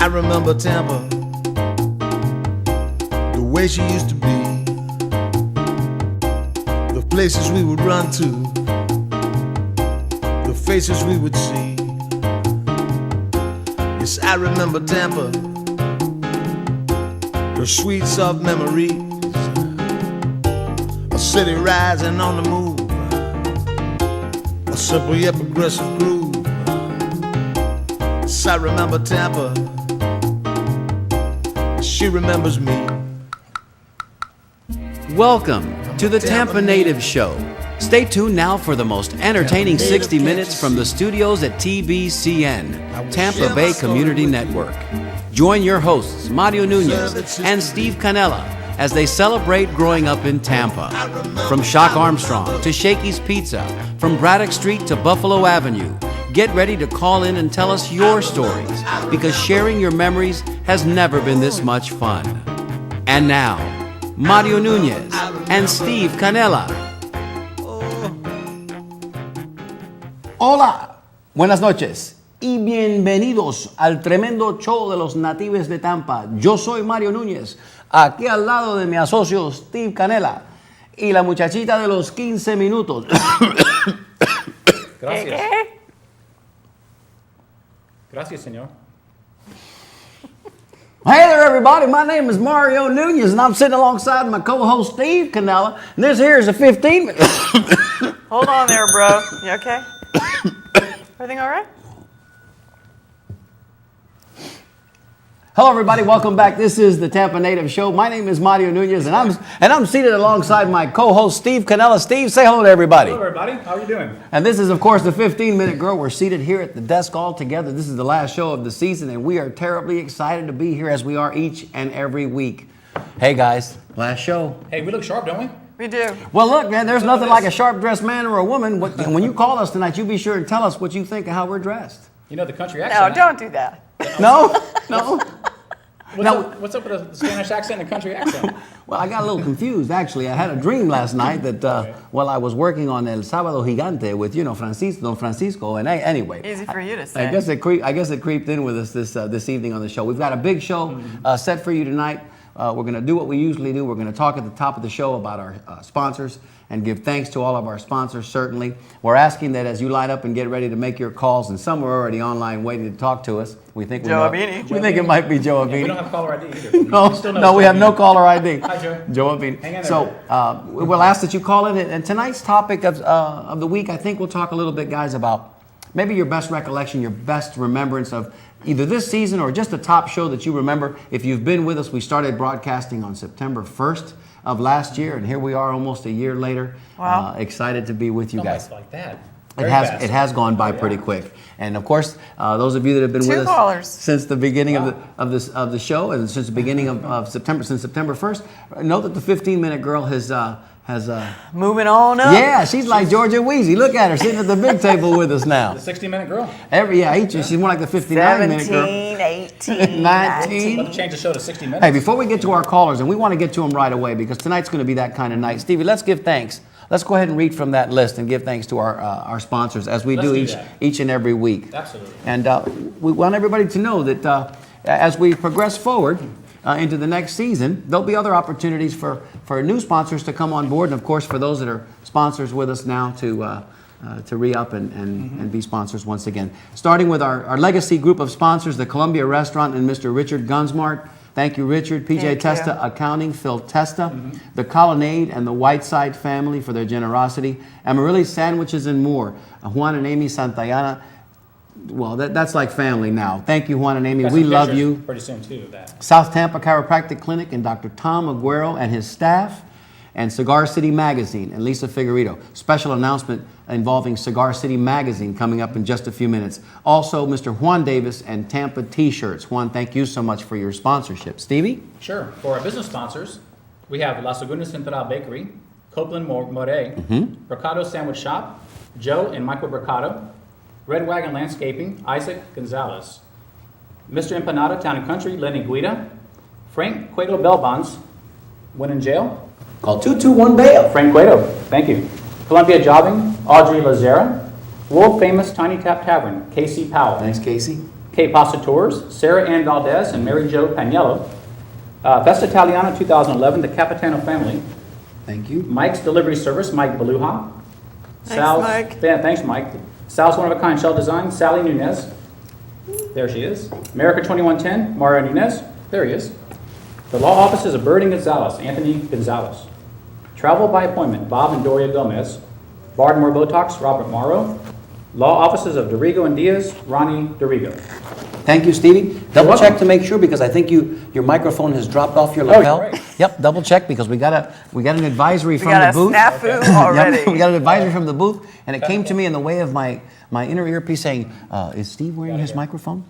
I remember Tampa, the way she used to be, the places we would run to, the faces we would see. Yes, I remember Tampa, her sweet soft memories, a city rising on the move, a simple yet progressive groove. Yes, I remember Tampa, she remembers me. Welcome to the Tampa Natives Show. Stay tuned now for the most entertaining 60 minutes from the studios at TBCN, Tampa Bay Community Network. Join your hosts, Mario Nunez and Steve Canella, as they celebrate growing up in Tampa. From Shock Armstrong to Shakey's Pizza, from Braddock Street to Buffalo Avenue, get ready to call in and tell us your stories, because sharing your memories has never been this much fun. And now, Mario Nunez and Steve Canella. Hola, buenas noches y bienvenidos al tremendo show de los Natives de Tampa. Yo soy Mario Núñez, aquí al lado de mi asocio Steve Canella y la muchachita de los 15 minutos. Gracias. Gracias, señor. Hey there, everybody. My name is Mario Nunez, and I'm sitting alongside my co-host Steve Canella. And this here is a 15-minute. Hold on there, bro. You okay? Everything all right? Hello, everybody. Welcome back. This is the Tampa Natives Show. My name is Mario Nunez, and I'm seated alongside my co-host Steve Canella. Steve, say hello to everybody. Hello, everybody. How are you doing? And this is, of course, the 15-minute girl. We're seated here at the desk all together. This is the last show of the season, and we are terribly excited to be here as we are each and every week. Hey, guys, last show. Hey, we look sharp, don't we? We do. Well, look, man, there's nothing like a sharp-dressed man or a woman. When you call us tonight, you be sure and tell us what you think of how we're dressed. You know the country No, accent. don't do that. No? No? What's up with the Spanish accent and country accent? Well, I got a little confused, actually. I had a dream last night that while I was working on El Sábado Gigante with, Don Francisco, and anyway. Easy for you to say. I guess it creeped in with us this evening on the show. We've got a big show set for you tonight. We're going to do what we usually do. We're going to talk at the top of the show about our sponsors and give thanks to all of our sponsors, certainly. We're asking that as you line up and get ready to make your calls, and some are already online waiting to talk to us. We think Joe Abini. We think it might be Joe Abini. We don't have caller ID either. No, we have no caller ID. Hi, Joe. Joe Abini. Hang in there. So we'll ask that you call in. And tonight's topic of the week, I think we'll talk a little bit, guys, about maybe your best recollection, your best remembrance of either this season or just a top show that you remember. If you've been with us, we started broadcasting on September 1st of last year, and here we are almost a year later. Wow. Excited to be with you guys. Like that. It has gone by pretty quick, and of course, those of you that have been with us callers. since the beginning of the show, and since the beginning of September, since September 1st, know that the 15-minute girl has Moving on up. yeah, she's like Georgia Wheezy. Look at her sitting at the big table with us now. The 60-minute girl. She's more like the 59-minute girl. 17, 18, 19. Let's change the show to 60 minutes. Hey, before we get to our callers, and we want to get to them right away because tonight's going to be that kind of night. Stevie, let's give thanks. Let's go ahead and read from that list and give thanks to our sponsors as we do each and every week. Absolutely. And we want everybody to know that as we progress forward into the next season, there'll be other opportunities for new sponsors to come on board, and of course for those that are sponsors with us now to re-up and be sponsors once again. Starting with our legacy group of sponsors, the Columbia Restaurant and Mr. Richard Gunsmart. Thank you, Richard. PJ Thank Testa you. Accounting, Phil Testa, the Colonnade and the Whiteside family for their generosity, Amaryllis Sandwiches and more. Juan and Amy Santayana. Well, that's like family now. Thank you, Juan and Amy. We love you. Pretty soon, too, of that. South Tampa Chiropractic Clinic and Dr. Tom Aguero and his staff, and Cigar City Magazine and Lisa Figueredo. Special announcement involving Cigar City Magazine coming up in just a few minutes. Also, Mr. Juan Davis and Tampa T-shirts. Juan, thank you so much for your sponsorship. Stevie? Sure. For our business sponsors, we have La Segunda Central Bakery, Copeland Moret, Mercado Sandwich Shop, Joe and Michael Mercado, Red Wagon Landscaping, Isaac Gonzalez, Mr. Empanada Town and Country, Lenny Guida, Frank Cueto Bell Bonds, when in jail, Call 221-BAIL. Frank Cueto, thank you. Columbia Jobbing, Audrey Lazera, world famous Tiny Tap Tavern, Casey Powell. Thanks, Casey. Kate Passatores, Sarah Ann Valdez, and Mary Jo Paniello. Festa Italiana 2011, the Capitano family. Thank you. Mike's Delivery Service, Mike Beluha. Thanks, Mike. Yeah, thanks, Mike. Sal's One of a Kind Shell Design, Sally Nunez. There she is. America 2110, Mario Nunez. There he is. The law offices of Bird and Gonzalez, Anthony Gonzalez. Travel by appointment, Bob and Doria Gomez. Bardmore Botox, Robert Morrow. Law offices of Dorigo and Diaz, Ronnie Dorigo. Thank you, Stevie. Double check to make sure, because I think your microphone has dropped off your lapel. right. Yep, double check, because we got an advisory We from got the a booth. snafu already. Yep, we got an advisory from the booth, and it came to me in the way of my inner earpiece saying, is Steve wearing his microphone?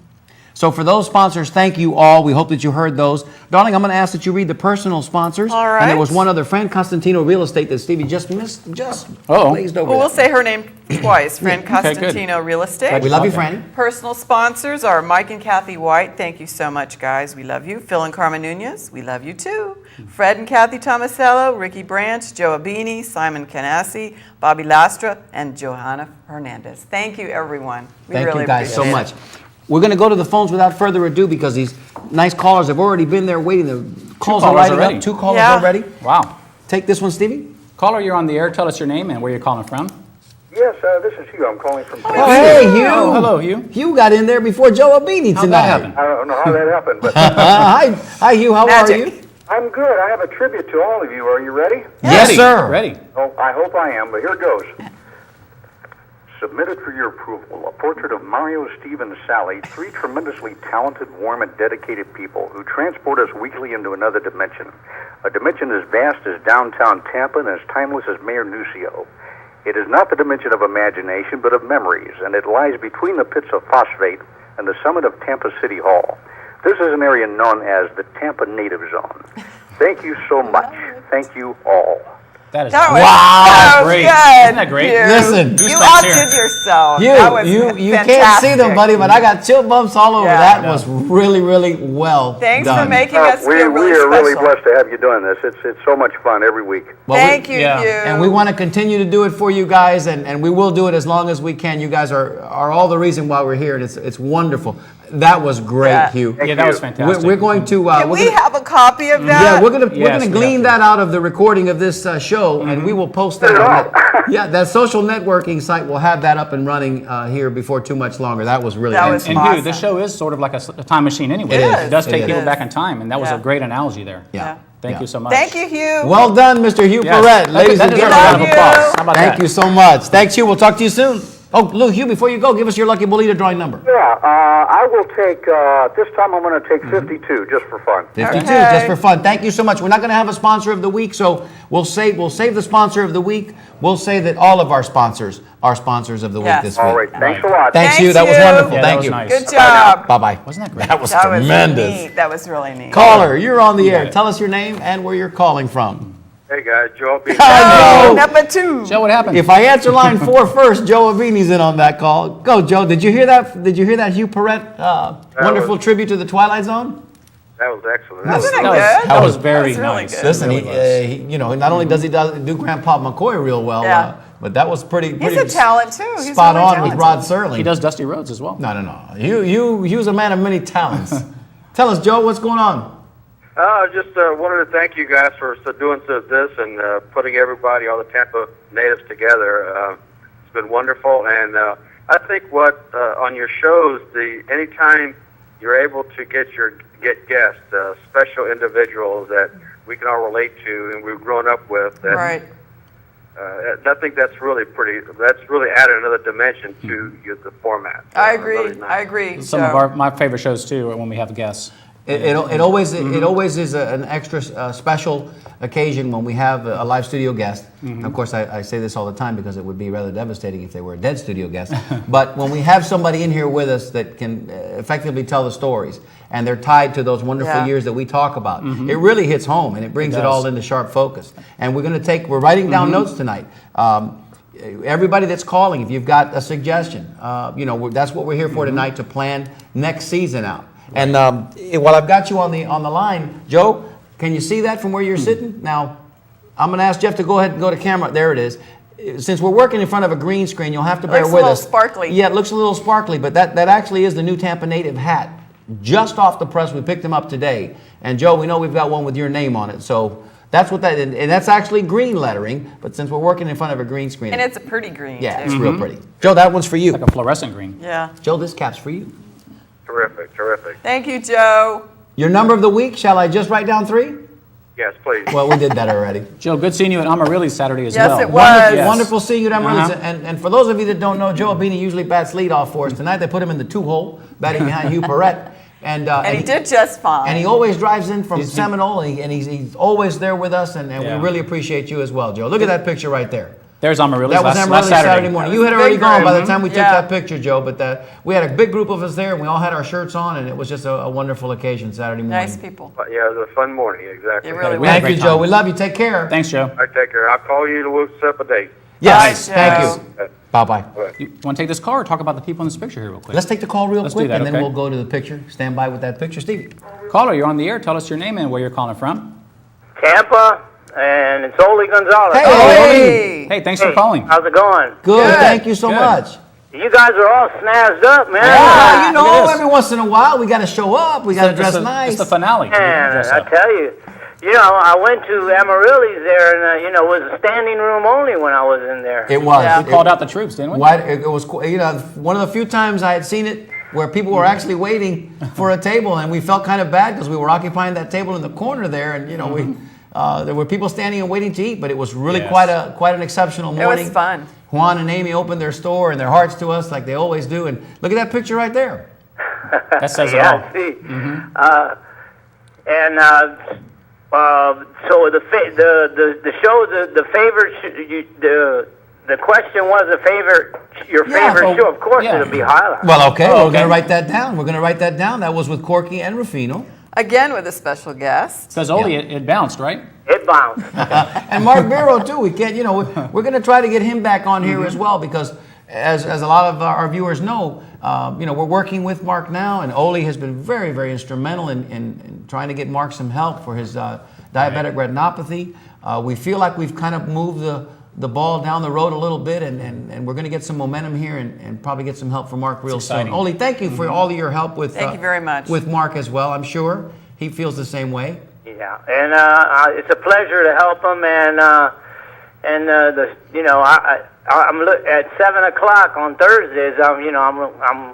So for those sponsors, thank you all. We hope that you heard those. Darling, I'm going to ask that you read the personal sponsors. All right. And there was one other, Fran Costantino Real Estate, that Stevie just missed, glazed over. Well, we'll that. say her name twice. Fran Okay, good. Costantino Real Estate. We love you, Franny. Personal sponsors are Mike and Kathy White. Thank you so much, guys. We love you. Phil and Carmen Nunez. We love you too. Fred and Kathy Tomasello, Ricky Branch, Joe Abini, Simon Canassi, Bobby Lastra, and Johanna Hernandez. Thank you, everyone. We Thank really you guys so appreciate much. it. We're going to go to the phones without further ado, because these nice callers have already been there waiting. The calls are callers lighting already. up. 2 callers Yeah. already. Wow. Take this one, Stevie. Caller, you're on the air. Tell us your name and where you're calling from. Yes, this is Hugh. I'm calling from. Oh, hey, Hugh. Oh, hello, Hugh. Hugh got in there before Joe Abini How'd tonight. that happen? I don't know how that happened, but Hi, Hugh. How Magic. are you? I'm good. I have a tribute to all of you. Are you ready? Yes, Ready. sir. Ready. Oh, I hope I am, but here goes. Submitted for your approval, a portrait of Mario, Steve, and Sally, 3 tremendously talented, warm, and dedicated people who transport us weekly into another dimension. A dimension as vast as downtown Tampa and as timeless as Mayor Nucio. It is not the dimension of imagination, but of memories, and it lies between the pits of phosphate and the summit of Tampa City Hall. This is an area known as the Tampa Native Zone. Thank you so much. Thank you all. That is That was, Wow, that was great. good. Isn't that great? Hugh. Listen. You Goosebumps here. outdid yourself. That was You can't fantastic. see them, buddy, but I got chill bumps all over. Yeah. That was really, really well Thanks done. for making us we feel really are really special. blessed to have you doing this. It's so much fun every week. Well, Thank you, yeah. Hugh. And we want to continue to do it for you guys, and we will do it as long as we can. You guys are all the reason why we're here, and it's wonderful. That was great, Yeah. Hugh. Yeah, that was fantastic. We're going to. Can we're we gonna- have a copy of that? Yeah, we're gonna Yes, we glean have to. that out of the recording of this show, and we will post that. On that. Yeah, that social networking site will have that up and running here before too much longer. That was really That nice. was And awesome. Hugh, this show is sort of like a time machine anyway. It is. It does take It people is. back in time, and that was Yeah. a great analogy there. Yeah. Thank Yeah. you so much. Thank you, Hugh. Well done, Mr. Hugh Yes. Perrette, That- ladies that and deserves a gentlemen. round of Love applause. you. How about Thank that? you so much. Thanks, Hugh. We'll talk to you soon. Oh, Lou, Hugh, before you go, give us your lucky bolita drawing number. Yeah, I will take, this time I'm going to take 52 just for fun. 52, Okay. just for fun. Thank you so much. We're not going to have a sponsor of the week, so we'll save the sponsor of the week. We'll say that all of our sponsors are sponsors of the week Yes. this week. All right, thanks a lot. Thanks, Hugh. Thanks, That was Hugh. wonderful. Yeah, that Thank was you. nice. Good job. Bye-bye. Wasn't that great? That was That was tremendous. neat. That was really neat. Caller, you're on the air. it. Tell us your name and where you're calling from. Hey, guys, Joe. I know. Number 2. Joe, what happened? If I answer line 4 first, Joe Avini's in on that call. Go, Joe. Did you hear that? Did you hear that Hugh Perrette wonderful tribute to the Twilight Zone? That was excellent. Wasn't it that was, good? that was very That was really nice. good. Listen, It really was. you know, not only does he do Grandpa McCoy real well, Yeah. but that was pretty He's a talent, too. He's spot really on with talented. Rod Serling. He does Dusty Rhodes as well. No. Hugh's a man of many talents. Tell us, Joe, what's going on? Just wanted to thank you guys for doing this and putting everybody, all the Tampa natives together. It's been wonderful, and I think what on your shows, anytime you're able to get guests, special individuals that we can all relate to and we've grown up with. That, Right. I think that's really pretty. That's really added another dimension to the format. I agree. Really nice. I agree. Some of my favorite shows too are when we have guests. It always is an extra special occasion when we have a live studio guest. Of course, I say this all the time because it would be rather devastating if they were a dead studio guest. But when we have somebody in here with us that can effectively tell the stories, and they're tied to those wonderful Yeah. years that we talk about, it really hits home and it brings it does. all into sharp focus. And we're writing down notes tonight. Everybody that's calling, if you've got a suggestion, that's what we're here for tonight, to plan next season out. And while I've got you on the line, Joe, can you see that from where you're sitting? Now, I'm going to ask Jeff to go ahead and go to camera. There it is. since we're working in front of a green screen, you'll have to bear looks with a us. little sparkly. Yeah, it looks a little sparkly, but that actually is the new Tampa Native hat. Just off the press, we picked them up today. And Joe, we know we've got one with your name on it, so that's what that, and that's actually green lettering, but since we're working in front of a green screen. And it's a pretty green, yeah, too. it's real pretty. Joe, that one's for you. Like a fluorescent green. Yeah. Joe, this cap's for you. Terrific, terrific. Thank you, Joe. Your number of the week, shall I just write down 3? Yes, please. Well, we did that already. Joe, good seeing you at Amaryllis Saturday as Yes, well. it was. Wonderful, Yes. wonderful seeing you at Amaryllis. Uh-huh. And for those of you that don't know, Joe Abini usually bats leadoff for us. Tonight they put him in the 2-hole, batting behind Hugh Perrette. And he did just fine. And he always drives in from Seminole, and he's always there with us, and Yeah. we really appreciate you as well, Joe. Look at that picture right there. There's Amaryllis That was last Amaryllis Saturday. Saturday morning. You had That was already big gone by the room. time we took Yeah. that picture, Joe, but we had a big group of us there, and we all had our shirts on, and it was just a wonderful occasion Saturday morning. Nice people. Yeah, it was a fun morning, exactly. It really We had a Thank you, great Joe. time. We love you. Take care. Thanks, Joe. All right, take care. I'll call you to set up a date. Yes, Bye, thank Joe. you. Bye-bye. You want to take this call or talk about the people in this picture here real quick? Let's take the call real Let's do quick, that, and then okay. we'll go to the picture. Stand by with that picture. Stevie. Caller, you're on the air. Tell us your name and where you're calling from. Tampa, and it's Oli Gonzalez. Hey, Hey, thanks for calling. How's it going? Good. Good. Thank you so Good. much. You guys are all snazzed up, man. Yeah, you know, Look at this. every once in a while, we got to show up. We got to dress It's nice. the finale. Man, Dress I up. tell you, I went to Amaryllis there, and it was a standing room only when I was in there. It was. Yeah. It- We called out the troops, didn't we? it was, one of the few times I had seen it where people were actually waiting for a table, and we felt kind of bad because we were occupying that table in the corner there, and there were people standing and waiting to eat, but it was really Yes. quite an exceptional It morning. was fun. Juan and Amy opened their store and their hearts to us like they always do, and look at that picture right there. That says it Yeah, all. see. So the show, the favorite, the question was your Yeah. favorite show. Of course, Yeah. it'll be Highlight. Well, okay, Oh, we're going okay. to write that down. We're going to write that down. That was with Corky and Rufino. Again with a special guest. Says Oli, it bounced, right? It bounced. And Mark Biro too. We can't, we're going to try to get him back on here as well because, as a lot of our viewers know, we're working with Mark now, and Oli has been very, very instrumental in trying to get Mark some help for his diabetic retinopathy. We feel like we've kind of moved the ball down the road a little bit, and we're going to get some momentum here and probably get some help from Mark real soon. exciting. Oli, thank you for all of your help with Thank you very much. with Mark as well. I'm sure he feels the same way. Yeah, and it's a pleasure to help them, and I'm at 7:00 on Thursdays. I'm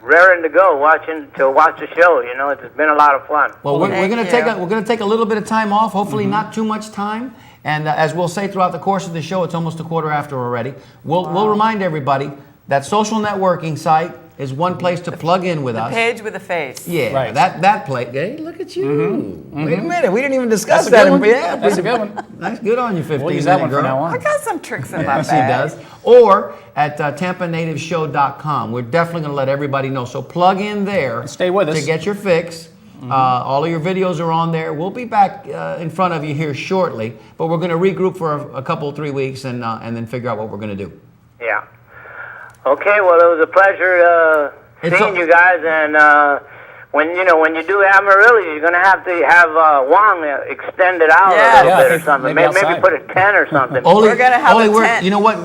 raring to go watch the show. It's been a lot of fun. Well, we're Thank going to take a little bit of time off. Hopefully, not too much time. And as we'll say throughout the course of the show, it's almost a quarter after already. We'll remind everybody that social networking site is one place to plug in with us. Page with a face. Yeah, Right. that place. Hey, look at you. Wait a minute, we didn't even discuss That's a that. good one. Yeah, That's a good one. Nice, good on you, 15 We'll use that minute one girl. from now I on. got some tricks in my Yes, bag. he does. Or at TampaNativeShow.com. We're definitely going to let everybody know. So plug in there. Stay with us. To get your fix. All of your videos are on there. We'll be back in front of you here shortly, but we're going to regroup for a couple, 3 weeks and then figure out what we're going to do. Yeah. Okay. Well, it was a pleasure seeing you guys, and when you do Amaryllis, you're gonna have to have Wong extend it out Yeah. a little Yeah, I bit or think something. maybe Maybe outside. put a 10 or something. We're gonna have a tent. You know what?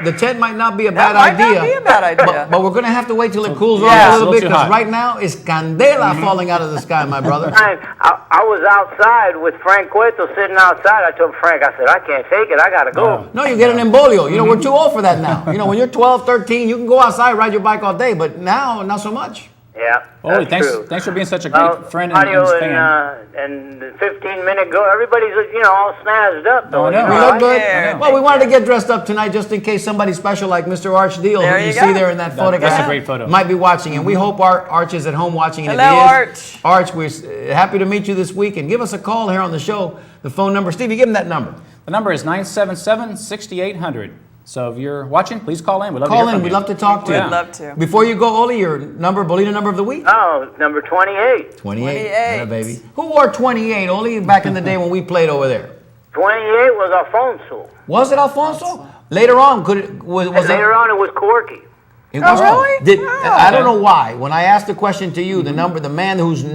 The tent might not be a That bad might idea. not be a bad idea. But we're going to have to wait till it cools Yeah. off a It's a little little bit too because hot. right now it's candela falling out of the sky, my brother. I was outside with Frank Cueto sitting outside. I told Frank, I said, I can't take it. I gotta go. No, you get an embolio. We're too old for that now. When you're 12, 13, you can go outside, ride your bike all day, but now, not so much. Yeah. Oli, that's true. thanks for being such a great friend and Mario fan. and the 15-minute go. Everybody's all snazzed up though. I know. We Oh, look good. yeah. Well, we wanted to get dressed up tonight just in case somebody special like Mr. Arch Deal, There who you you see go. there in that photograph, that's a great photo. might be watching. And we hope Arch is at home watching. And Hello, if he is, Arch, we're happy to meet you this week. And give us a call here on the show. The phone number, Stevie, give him that number. The number is 977-6800. So if you're watching, please call in. We'd love to Call hear in. from We'd you. love to talk to you. We'd love to. Before you go, Oli, your Bolita number of the week? Oh, number 28. 28. Yeah, baby. Who wore 28, Oli, back in the day when we played over there? 28 was Alfonso. Was it Alfonso? Later on, was Later on, it was Corky. It Oh, was really? I don't know why. When I asked the question to you, the man whose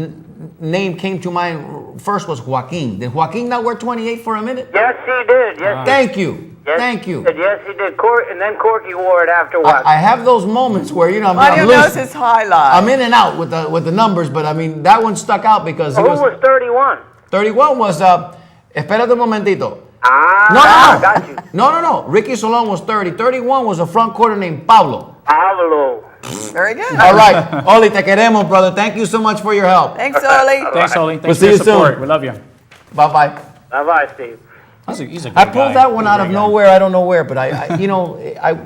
name came to mind first was Joaquin. Did Joaquin not wear 28 for a minute? Yes, he did. Yes. Thank you. Yes, Thank you. He did. Yes, he did. And then Corky wore it afterwards. I have those moments where, you know, Mario I'm knows loose. his highlight. I'm in and out with the numbers, but I mean, that one stuck out because Who was 31? 31 was, espérate un momentito. Ah, got you. No. Ricky Solon was 30. 31 was a front quarter named Pablo. Pablo. Very good. All right. Oli, te queremos, brother. Thank you so much for your help. Thanks, Oli. Thanks, Oli. Thanks We'll for see your you support. soon. We love you. Bye-bye. Bye-bye, Steve. He's a good I pulled guy. that one He's a out of great guy. nowhere. I don't know where, but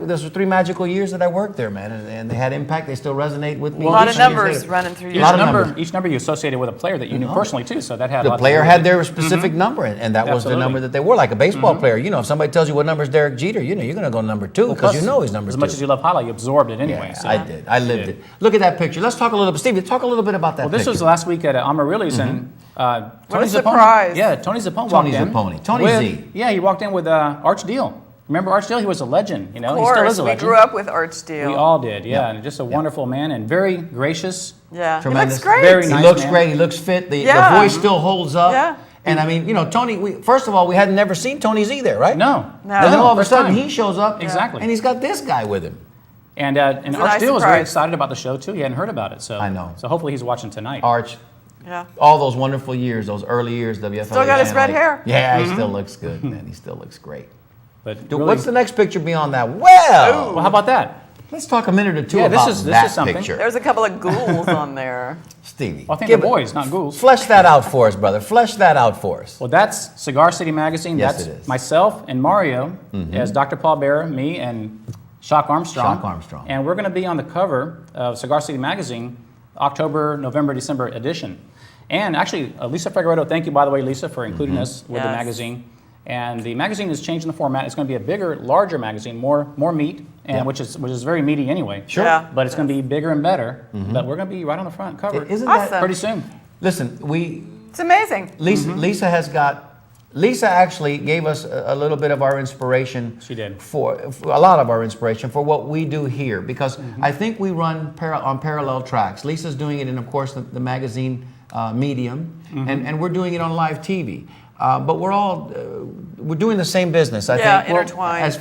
those were 3 magical years that I worked there, man, and they had impact. They still resonate with me. A lot of Each year numbers later. running through Each you. lot of number, numbers. each number you associated with a player that you knew personally too, so that had a The lot player to do had with it. their specific number, and that was the Absolutely. number that they were. Like a baseball player, you know, if somebody tells you what number is Derek Jeter, you know, you're going to go number 2 because you know he's number 2. As much as you love highlight, you absorbed it anyway. Yeah, so. I did. I lived it. Look at that picture. Let's talk a little bit. Steve, talk a little bit about that Well, this picture. was last week at Amaryllis, and Tony a Zappone. surprise. Yeah, Tony Zappone Tony walked in. Zappone. Tony with- Z. Yeah, he walked in with Arch Deal. Remember Arch Deal? He was a legend. You know, Of he still is course, a we legend. grew up with Arch Steele. We all did, yeah. And just a wonderful man and very gracious. Yeah, Tremendous. he looks great. Very He nice looks man. great. He looks fit. The Yeah. voice still holds up. Yeah. And I mean, you know, Tony, first of all, we had never seen Tony Z there, right? No. No. And then all of a First sudden time. he shows up. Exactly. And he's got this guy with him. And a Arch nice Deal was very surprise. excited about the show too. He hadn't heard about it, so I know. So hopefully he's watching tonight. Arch, Yeah. all those wonderful years, those early years, WFLA. Still got his red hair. Yeah, he still looks good, man. He still looks great. But Dude, really- what's the next picture beyond that? Well, Well, how about that? let's talk a minute or two Yeah, this about is that something. picture. There's a couple of ghouls on there. Stevie, Well, I think give they're it- boys, not ghouls. Flesh that out for us, brother. Flesh that out for us. Well, that's Cigar City Magazine. Yes, That's it is. myself and Mario as Dr. Paul Bearer, me, and Shock Armstrong. Shock Armstrong. And we're going to be on the cover of Cigar City Magazine, October, November, December edition. And actually, Lisa Figueredo, thank you, by the way, Lisa, for including us with the Yes. magazine. And the magazine is changing the format. It's going to be a bigger, larger magazine, more meat, and Yeah. which is very meaty anyway. Sure. Yeah. But it's going to be bigger and better. But we're going to be right on the front cover Isn't Awesome. that? pretty soon. Listen, It's amazing. Lisa has got. Lisa actually gave us a little bit of our inspiration. She did. For a lot of our inspiration for what we do here, because I think we run on parallel tracks. Lisa's doing it in, of course, the magazine medium, and we're doing it on live TV. But we're doing the same business. I Yeah, think intertwined. as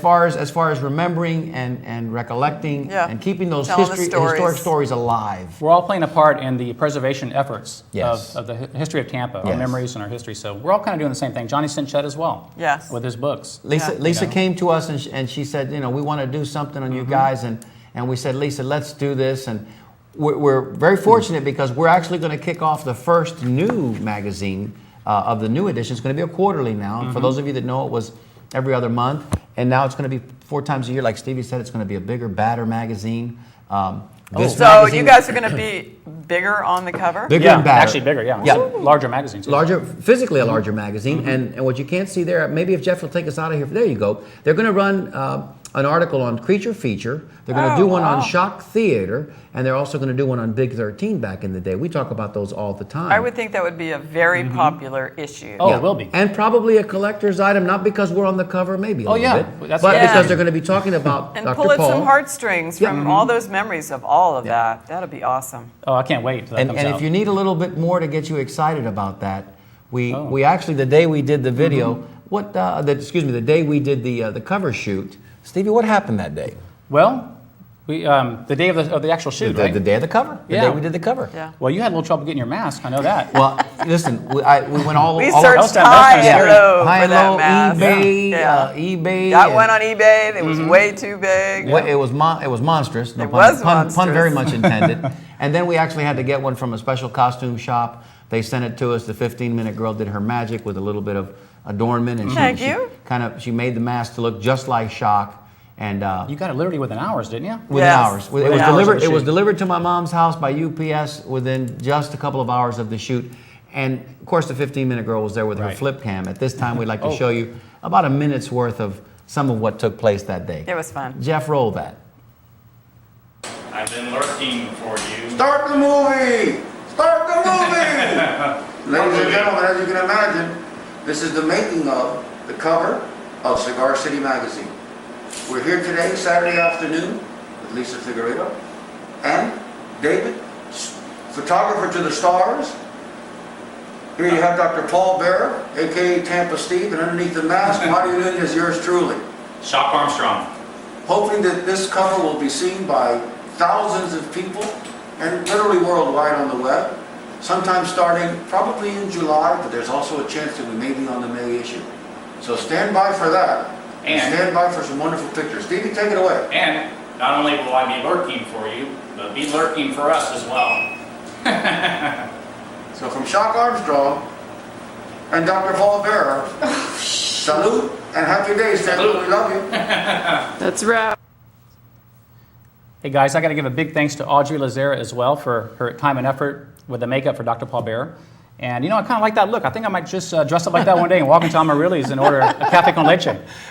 far as remembering and recollecting Yeah. and keeping those Telling the historic stories. stories alive. We're all playing a part in the preservation efforts Yes. of the history of Tampa, our Yes. memories and our history. So we're all kind of doing the same thing. Johnny Sinchet as well. Yes. With his books. Lisa, Yeah. Lisa You know. came to us and she said, you know, we want to do something on you guys, and we said, Lisa, let's do this, and we're very fortunate because we're actually going to kick off the first new magazine of the new edition. It's going to be a quarterly now, and for those of you that know, it was every other month, and now it's going to be 4 times a year. Like Stevie said, it's going to be a bigger, badder magazine. This So magazine- you guys are going to be bigger on the cover? bigger Yeah, and badder. actually bigger, yeah. Yeah. Larger magazine, too. Larger, physically a larger magazine, and what you can't see there, maybe if Jeff will take us out of here, there you go. They're going to run an article on Creature Feature. They're going to do one on Shock Theater, and they're also going to do one on Big 13 back in the day. We talk about those all the time. I would think that would be a very popular issue. Oh, it will be. And probably a collector's item, not because we're on the cover, maybe a Oh, little yeah. bit, That's but the because idea. they're going to be talking about And Dr. pull at Paul. some heartstrings Yeah. from all those memories of all of that. That'll be awesome. Oh, I can't wait till that And comes and out. if you need a little bit more to get you excited about that, we actually, the day we did the video, the day we did the cover shoot, Stevie, what happened that day? Well, we the day of the actual shoot, right? The day of the cover. The Yeah. day we did the cover. Yeah. Well, you had a little trouble getting your mask. I know that. Well, listen, we went all We all searched that high was and scary. low high for and that low, mask. eBay, Yeah. eBay. Got and- one on eBay. It was way too big. Well, it was monstrous. No It pun, was pun very monstrous. much intended. And then we actually had to get one from a special costume shop. They sent it to us. The 15-minute girl did her magic with a little bit of adornment, and Thank you. she made the mask to look just like Shock. And You got it literally within hours, didn't you? within Yes. hours, Within it was hours of delivered. the It was shoot. delivered to my mom's house by UPS within just a couple of hours of the shoot. And of course, the 15-minute girl was there with her Right. flip cam. At this time, we'd like to Oh. show you about a minute's worth of some of what took place that day. It was fun. Jeff, roll that. I've been lurking for you. Start the movie! Start the movie! Ladies and gentlemen, as you can imagine, this is the making of the cover of Cigar City Magazine. We're here today, Saturday afternoon, with Lisa Figueredo and David, photographer to the stars. Here you have Dr. Paul Bearer, a.k.a. Tampa Steve, and underneath the mask, Mario Nunez, yours truly. Shock Armstrong. Hoping that this cover will be seen by thousands of people and literally worldwide on the web, sometime starting probably in July, but there's also a chance that we may be on the May issue. So stand by for that. And stand by for some wonderful pictures. Stevie, take it away. And not only will I be lurking for you, but be lurking for us as well. So from Shock Armstrong and Dr. Paul Bearer, salute and happy days, Tampa. We love you. That's right. Hey guys, I got to give a big thanks to Audrey Lazera as well for her time and effort with the makeup for Dr. Paul Bearer. And you know, I kind of like that look. I think I might just dress up like that one day and walk into Amarili's and order a cafe con leche.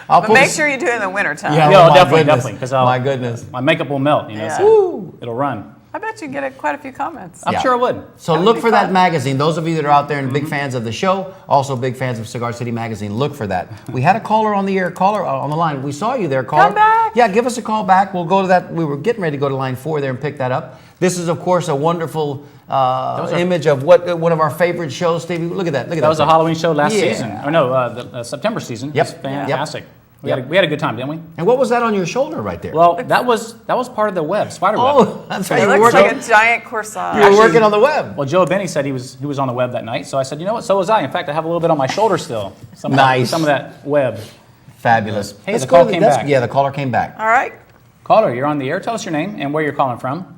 But make sure you do it in the wintertime. Yeah, oh, definitely, because my goodness, my makeup will melt. You know, Yeah. so it'll run. I bet you get quite a few comments. I'm sure it would. So look for that magazine. Those of you that are out there and big fans of the show, also big fans of Cigar City Magazine, look for that. We had a caller on the air, on the line. We saw you there, caller. Come back. Yeah, give us a call back. We'll go to that. We were getting ready to go to line 4 there and pick that up. This is, of course, a wonderful image of one of our favorite shows, Stevie. Look at that. Look at that. That was a Halloween show last Yeah. season. Oh no, the September season. Yep. It was fantastic. Yep. We had a good time, didn't we? And what was that on your shoulder right there? Well, that was part of the web, spider web. Oh, that's right. It You were looks working, like a giant corsage. you were working on the web. Well, Joe Benny said he was on the web that night, so I said, you know what? So was I. In fact, I have a little bit on my shoulder still. Some of that web. Fabulous. Hey, Let's the call go to came that's- back. Yeah, the caller came back. All right. Caller, you're on the air. Tell us your name and where you're calling from.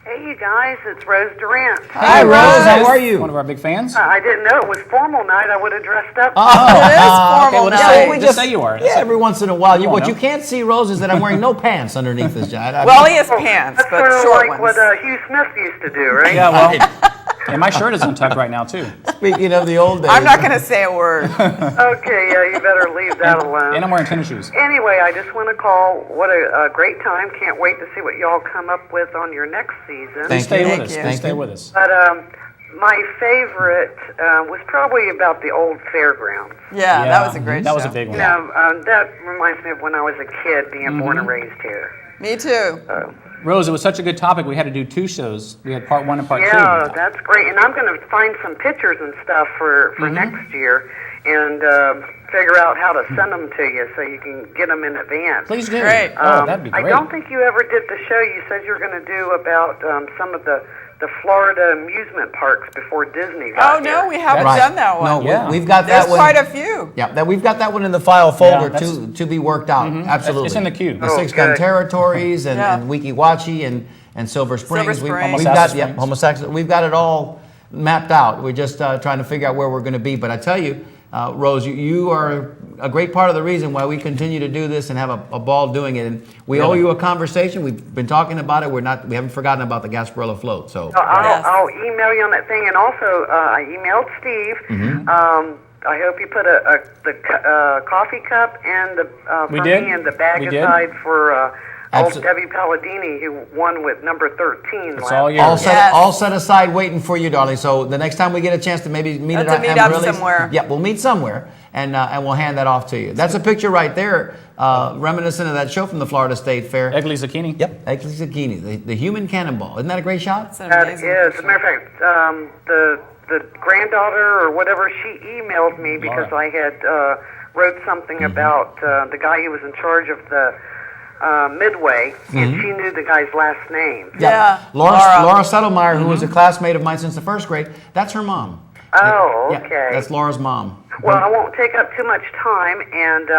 Hey, you guys, it's Rose Durant. Hi, Rose. How are you? One of our big fans. I didn't know it was formal night. I would have dressed up. It is formal well, night. just say you are. Yeah, every once in a while. What know. you can't see, Rose, is that I'm wearing no pants underneath this jacket. Well, he has pants, That's but sort of short like ones. what Hugh Smith used to do, right? Yeah, well, and my shirt is untucked right now too. Speaking of the old days. I'm not going to say a word. Okay, yeah, you better leave that alone. And I'm wearing tennis shoes. Anyway, I just want to call. What a great time. Can't wait to see what y'all come up with on your next season. Thank Stay you. with Thank us. you. Please stay with us. But my favorite was probably about the old fairgrounds. Yeah, that was a great That show. was a big one. You know, that reminds me of when I was a kid, being born and raised here. Me too. Rose, it was such a good topic. We had to do 2 shows. We had part 1 and part 2. Yeah, that's great. And I'm going to find some pictures and stuff for next year and figure out how to send them to you so you can get them in advance. Please do. Great. Oh, that'd be great. I don't think you ever did the show. You said you were going to do about some of the Florida amusement parks before Disney got Oh, no, here. we haven't Right. done that one. No, Yeah. we've got There's that one. quite a few. Yeah, we've got that one in the file folder that's- to be worked out. Absolutely. It's in the queue. The 6 gun good. territories and, Yeah. and Weeki Wachee and Silver Springs. Silver Springs. We've Homosassa got Springs. homosexual. We've got it all mapped out. We're just trying to figure out where we're going to be. But I tell you, Rose, you are a great part of the reason why we continue to do this and have a ball doing it. And we owe you a conversation. We've been talking about it. We haven't forgotten about the Gasparilla float. So I'll email you on that thing. And also, I emailed Steve. I hope you put the coffee cup and We for did. me and the bag We did. aside for old Absol- Debbie Palladini, who won with number 13 It's last all year. yours. Yes. all set aside waiting for you, darling. So the next time we get a chance to maybe meet Have at to meet up Amaryllis, somewhere. Yeah, we'll meet somewhere, and we'll hand that off to you. That's a picture right there, reminiscent of that show from the Florida State Fair. Egley Zucchini. Yep, Egley Zucchini, the human cannonball. Isn't that a great shot? It's an That amazing is. As a matter of fact, the granddaughter or whatever, she emailed me because Laura. I had wrote something about the guy who was in charge of the Midway, and she knew the guy's last name. Yeah. Laura Settlemeyer, who was a classmate of mine since the 1st grade. That's her mom. Oh, Yeah, okay. that's Laura's mom. Well, I won't take up too much time, and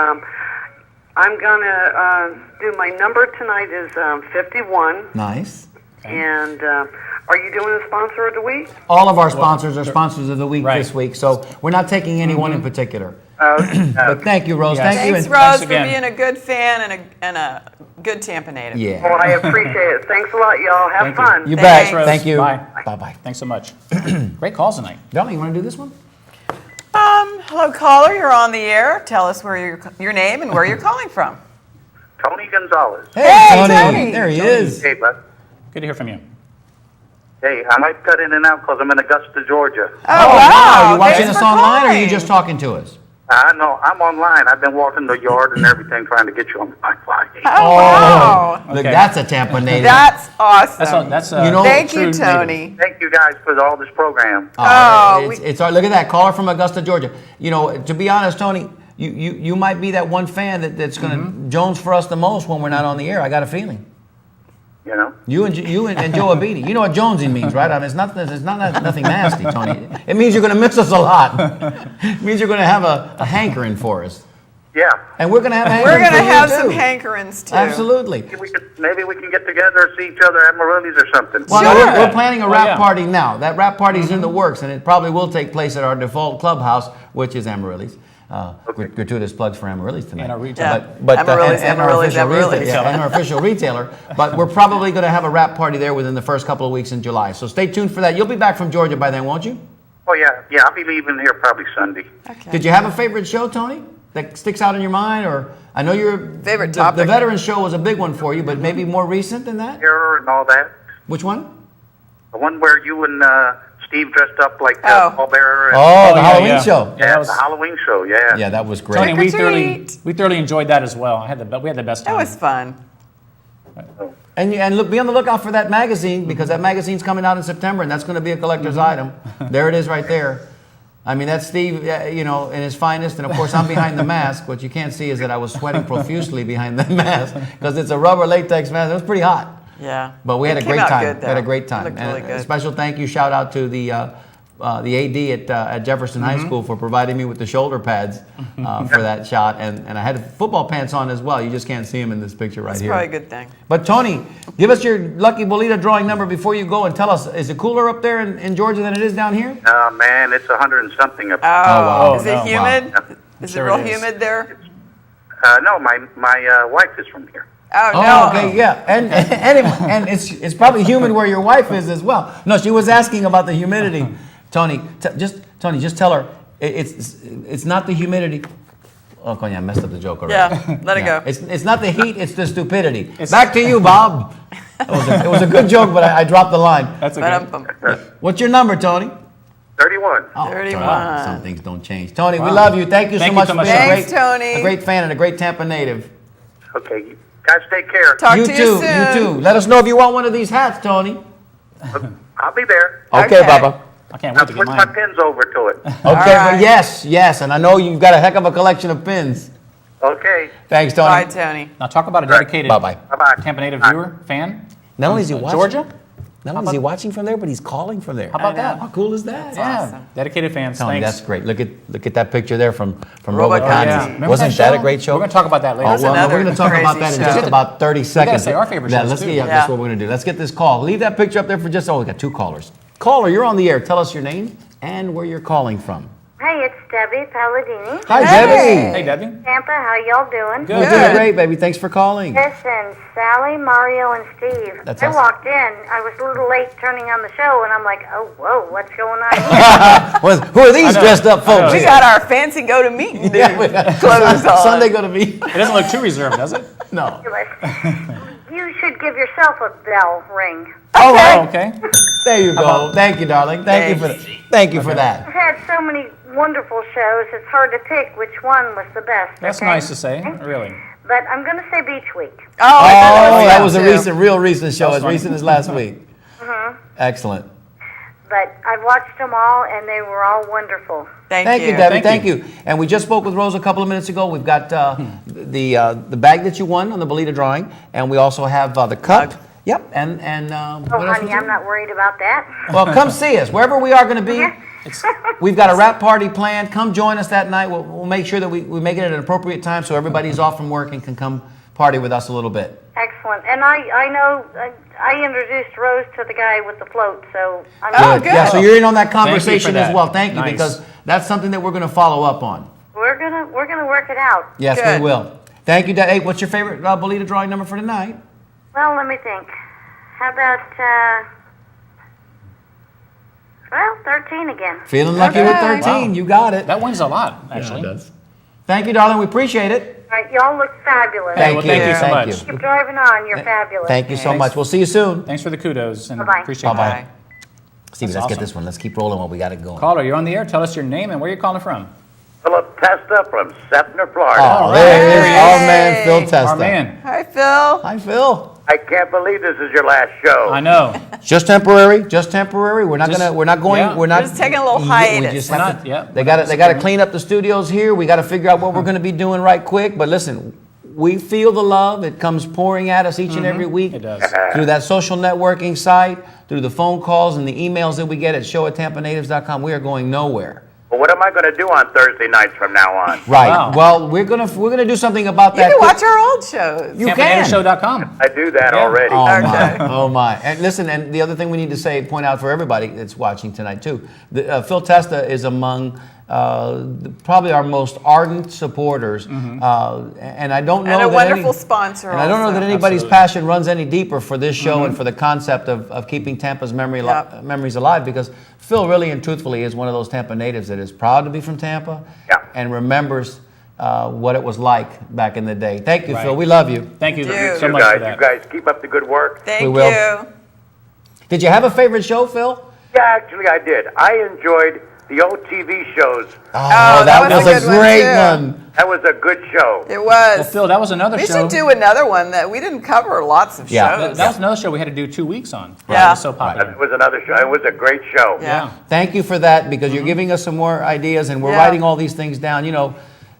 I'm gonna do my number tonight is 51, Nice. and are you doing a sponsor of the week? All of our sponsors are sponsors of the week Right. this week, so we're not taking anyone in particular. Oh, But thank you, Rose. Yes. Thank you. Thanks, and- Rose, for again. being a good fan and a good Tampa native. Yeah. well, I appreciate it. Thanks a lot, y'all. Have Thank you. fun. You Thanks, bet. Rose. Thank you. Bye. Bye-bye. Thanks so much. Great calls tonight. Darling, you want to do this one? Hello, caller. You're on the air. Tell us where your name and where you're calling from. Tony Gonzalez. Hey, Tony. There he is. Hey, bud. Good to hear from you. Hey, I might cut in and out because I'm in Augusta, Georgia. Oh, wow. Are you watching Thanks us for online or are calling. you just talking to us? I know. I'm online. I've been walking the yard and everything trying to get you on my Wi-Fi. Oh, wow. Look, Okay. that's a Tampa native. That's awesome. That's You know- Thank you, true Tony. Thank you guys for all this program. Oh, it's look at that caller from Augusta, Georgia. You know, to be honest, Tony, you might be that one fan that's going to jones for us the most when we're not on the air. I got a feeling. You know? You and Joe Abidi. You know what jonesing means, right? I mean, it's not nothing nasty, Tony. It means you're going to miss us a lot. It means you're going to have a hankering for us. Yeah. And we're going to have a We're hankering going to for you, have too. some hankerings too. Absolutely. Maybe we can get together and see each other at Marili's or something. Well, Sure. no, we're planning a rap yeah. party now. That rap party's in the works, and it probably will take place at our default clubhouse, which is Amarilli's. Gratuitous plugs for Amarilli's tonight. And our retailer. Yeah. But Amarilli's, and our Amarilli's, official Amarilli's. retailer, and our official retailer. But we're probably going to have a rap party there within the first couple of weeks in July. So stay tuned for that. You'll be back from Georgia by then, won't you? Oh, yeah. I'll be leaving here probably Sunday. Okay. Did you have a favorite show, Tony, that sticks out in your mind? Or I know your Favorite the topic? Veterans Show was a big one for you, but maybe more recent than that? Error and all that. Which one? The one where you and Steve dressed up like Oh. Paul Bearer. And, Oh, the yeah, Halloween yeah. show. Yeah, that was- the Halloween show, yeah. Yeah, that was great. Tony, we Trick or treat. thoroughly enjoyed that as well. We had the best time. That was fun. And look, be on the lookout for that magazine, because that magazine's coming out in September, and that's going to be a collector's item. There it is right there. I mean, that's Steve, in his finest, and of course I'm behind the mask. What you can't see is that I was sweating profusely behind the mask, because it's a rubber latex mask. It was pretty hot. Yeah. But we had It a came great out time. good, We had a though. great It time. looked And really a good. special thank you, shout out to the AD at Jefferson High School for providing me with the shoulder pads for that shot. And I had football pants on as well. You just can't see them in this picture right That's here. probably a good thing. But Tony, give us your lucky bolita drawing number before you go, and tell us, is it cooler up there in Georgia than it is down here? Man, it's 100 and something up Oh, wow. is it no. humid? Wow. Is Sure it real it is. humid there? No, my wife is from here. Oh, Oh, no. okay, yeah, and it's probably humid where your wife is as well. No, she was asking about the humidity. Tony, just tell her it's not the humidity. Oh, Konya, I messed up the joke already. Yeah, let it go. It's not the heat, it's the stupidity. Back to you, Bob. It was a good joke, but I dropped the line. That's okay. Ba-dum-bum. What's your number, Tony? 31. Oh, 31. Tony, some things don't change. Tony, we love you. Thank you so Thank you much so for much, being Thanks, Tony. a great fan and a great Tampa native. Okay, you guys take care. Talk you to too, you soon. you too. Let us know if you want one of these hats, Tony. I'll be there. Okay, Okay. Baba. I can't I'll wait to get switch my mine. pins over to it. Okay, right. but yes, and I know you've got a heck of a collection of pins. Okay. Thanks, Tony. Bye, Tony. Now talk about a dedicated Bye-bye. Bye-bye. Tampa Native viewer, fan. Not only is he watching, Georgia? not only is he watching from there, but he's calling from there. How about that? How cool is that? Yeah, awesome. dedicated fans. Tony, Thanks. that's great. Look at that picture there from Robot Robot County. County. Remember Wasn't that a show? great show? We're going to talk about that later. Oh, well, no, another we're going to talk about that crazy in show. just about 30 seconds. say our favorite Yeah, shows, let's too. get, Yeah. That's what we're going to do. Let's get this call. Leave that picture up there for just, we got 2 callers. Caller, you're on the air. Tell us your name and where you're calling from. Hey, it's Debbie Palladini. Hi, Hey. Debbie. Hey, Debbie. Tampa, how y'all doing? Good. We're doing great, baby. Thanks for calling. Listen, Sally, Mario, and Steve. That's I us. walked in. I was a little late turning on the show, and I'm like, oh, whoa, what's going on here? Who are these know. dressed up folks? We here? got our fancy go-to-meeting dude Yeah, we got- clothes on. Sunday go to me. It doesn't look too reserved, does it? No. You should give yourself a bell ring. Oh, okay. There you go. Thank you, darling. Thank you for that. I've had so many wonderful shows, it's hard to pick which one was the best. That's okay? nice to say, really. But I'm going to say Beach Week. Oh, I thought Oh, that was fun, a too. real recent show, That was as funny. recent as last week. Uh-huh. Excellent. But I've watched them all, and they were all wonderful. Thank you. Debbie. Thank Thank you. And we just spoke with Rose a couple of minutes ago. We've got the bag that you won on the Bolita drawing, and we also have the cup. Mug. Yep. And Oh, what else honey, was I'm it? not worried about that. Well, come see us wherever we are going to be. We've got a rap party planned. Come join us that night. We'll make sure that we make it at an appropriate time so everybody's off from work and can come party with us a little bit. Excellent. And I know I introduced Rose to the guy with the float, so I'm Oh, good. Yeah, so you're in on that Thank you for conversation as that. well. Thank you, Nice. because that's something that we're going to follow up on. we're gonna work it out. Yes, Good. we will. Thank you, Dad. Hey, what's your favorite Bolita drawing number for tonight? Well, let me think. How about 13 again? Feeling lucky with Okay. 13. Wow. You got it. That wins a lot, actually. Thank you, darling. We appreciate it. All right, y'all look fabulous. Hey, well, thank you so much. Keep driving on. You're fabulous. Thank you so Thanks. much. We'll see you soon. Thanks for the kudos and Bye-bye. appreciate Bye-bye. that. Stevie, That's let's get awesome. this one. Let's keep rolling while we got it going. Caller, you're on the air. Tell us your name and where you're calling from. Philip Testa from Sefner, Florida. Oh, there it is. Hey. Our man, Phil Testa. Our man. Hi, Phil. Hi, Phil. I can't believe this is your last show. I know. Just temporary. Just temporary. We're not We're not going. yeah. We're not. We're just taking a little We hiatus. just We're have not- to- yeah, They we're got to. not They got to supporting- clean up the studios here. We got to figure out what we're going to be doing right quick. But listen, we feel the love. It comes pouring at us each and every week. It does. Through that social networking site, through the phone calls and the emails that we get at show@tampanatives.com. We are going nowhere. Well, what am I going to do on Thursday nights from now on? Right. Wow. Well, we're gonna do something about You that. can watch our old shows. You can. TampaNativeShow.com. I do that Yeah. already. Oh Okay. my! Oh my! And listen, and the other thing we need to point out for everybody that's watching tonight too, Phil Testa is among probably our most ardent supporters, and I don't know And a that wonderful sponsor And I don't know also. that anybody's Absolutely. passion runs any deeper for this show and for the concept of keeping Tampa's Yep. memories alive, because Phil really and truthfully is one of those Tampa natives that is proud to be from Tampa Yeah. and remembers what it was like back in the day. Thank you, Right. Phil. We love you. Thank you Dude. so You much guys, for that. you guys keep up the good work. Thank We will. you. Did you have a favorite show, Phil? Yeah, actually, I did. I enjoyed the old TV shows. Oh, that was a was good a one, great too. one. That was a good show. It was. Well, Phil, that was another we show. should do another one that we didn't cover lots of Yeah. shows. That was another show we had to do 2 weeks on. Yeah. It was so popular. It was another show. It was a great show. Yeah. Thank you for that, because you're giving us some more ideas, and we're Yeah. writing all these things down. You know,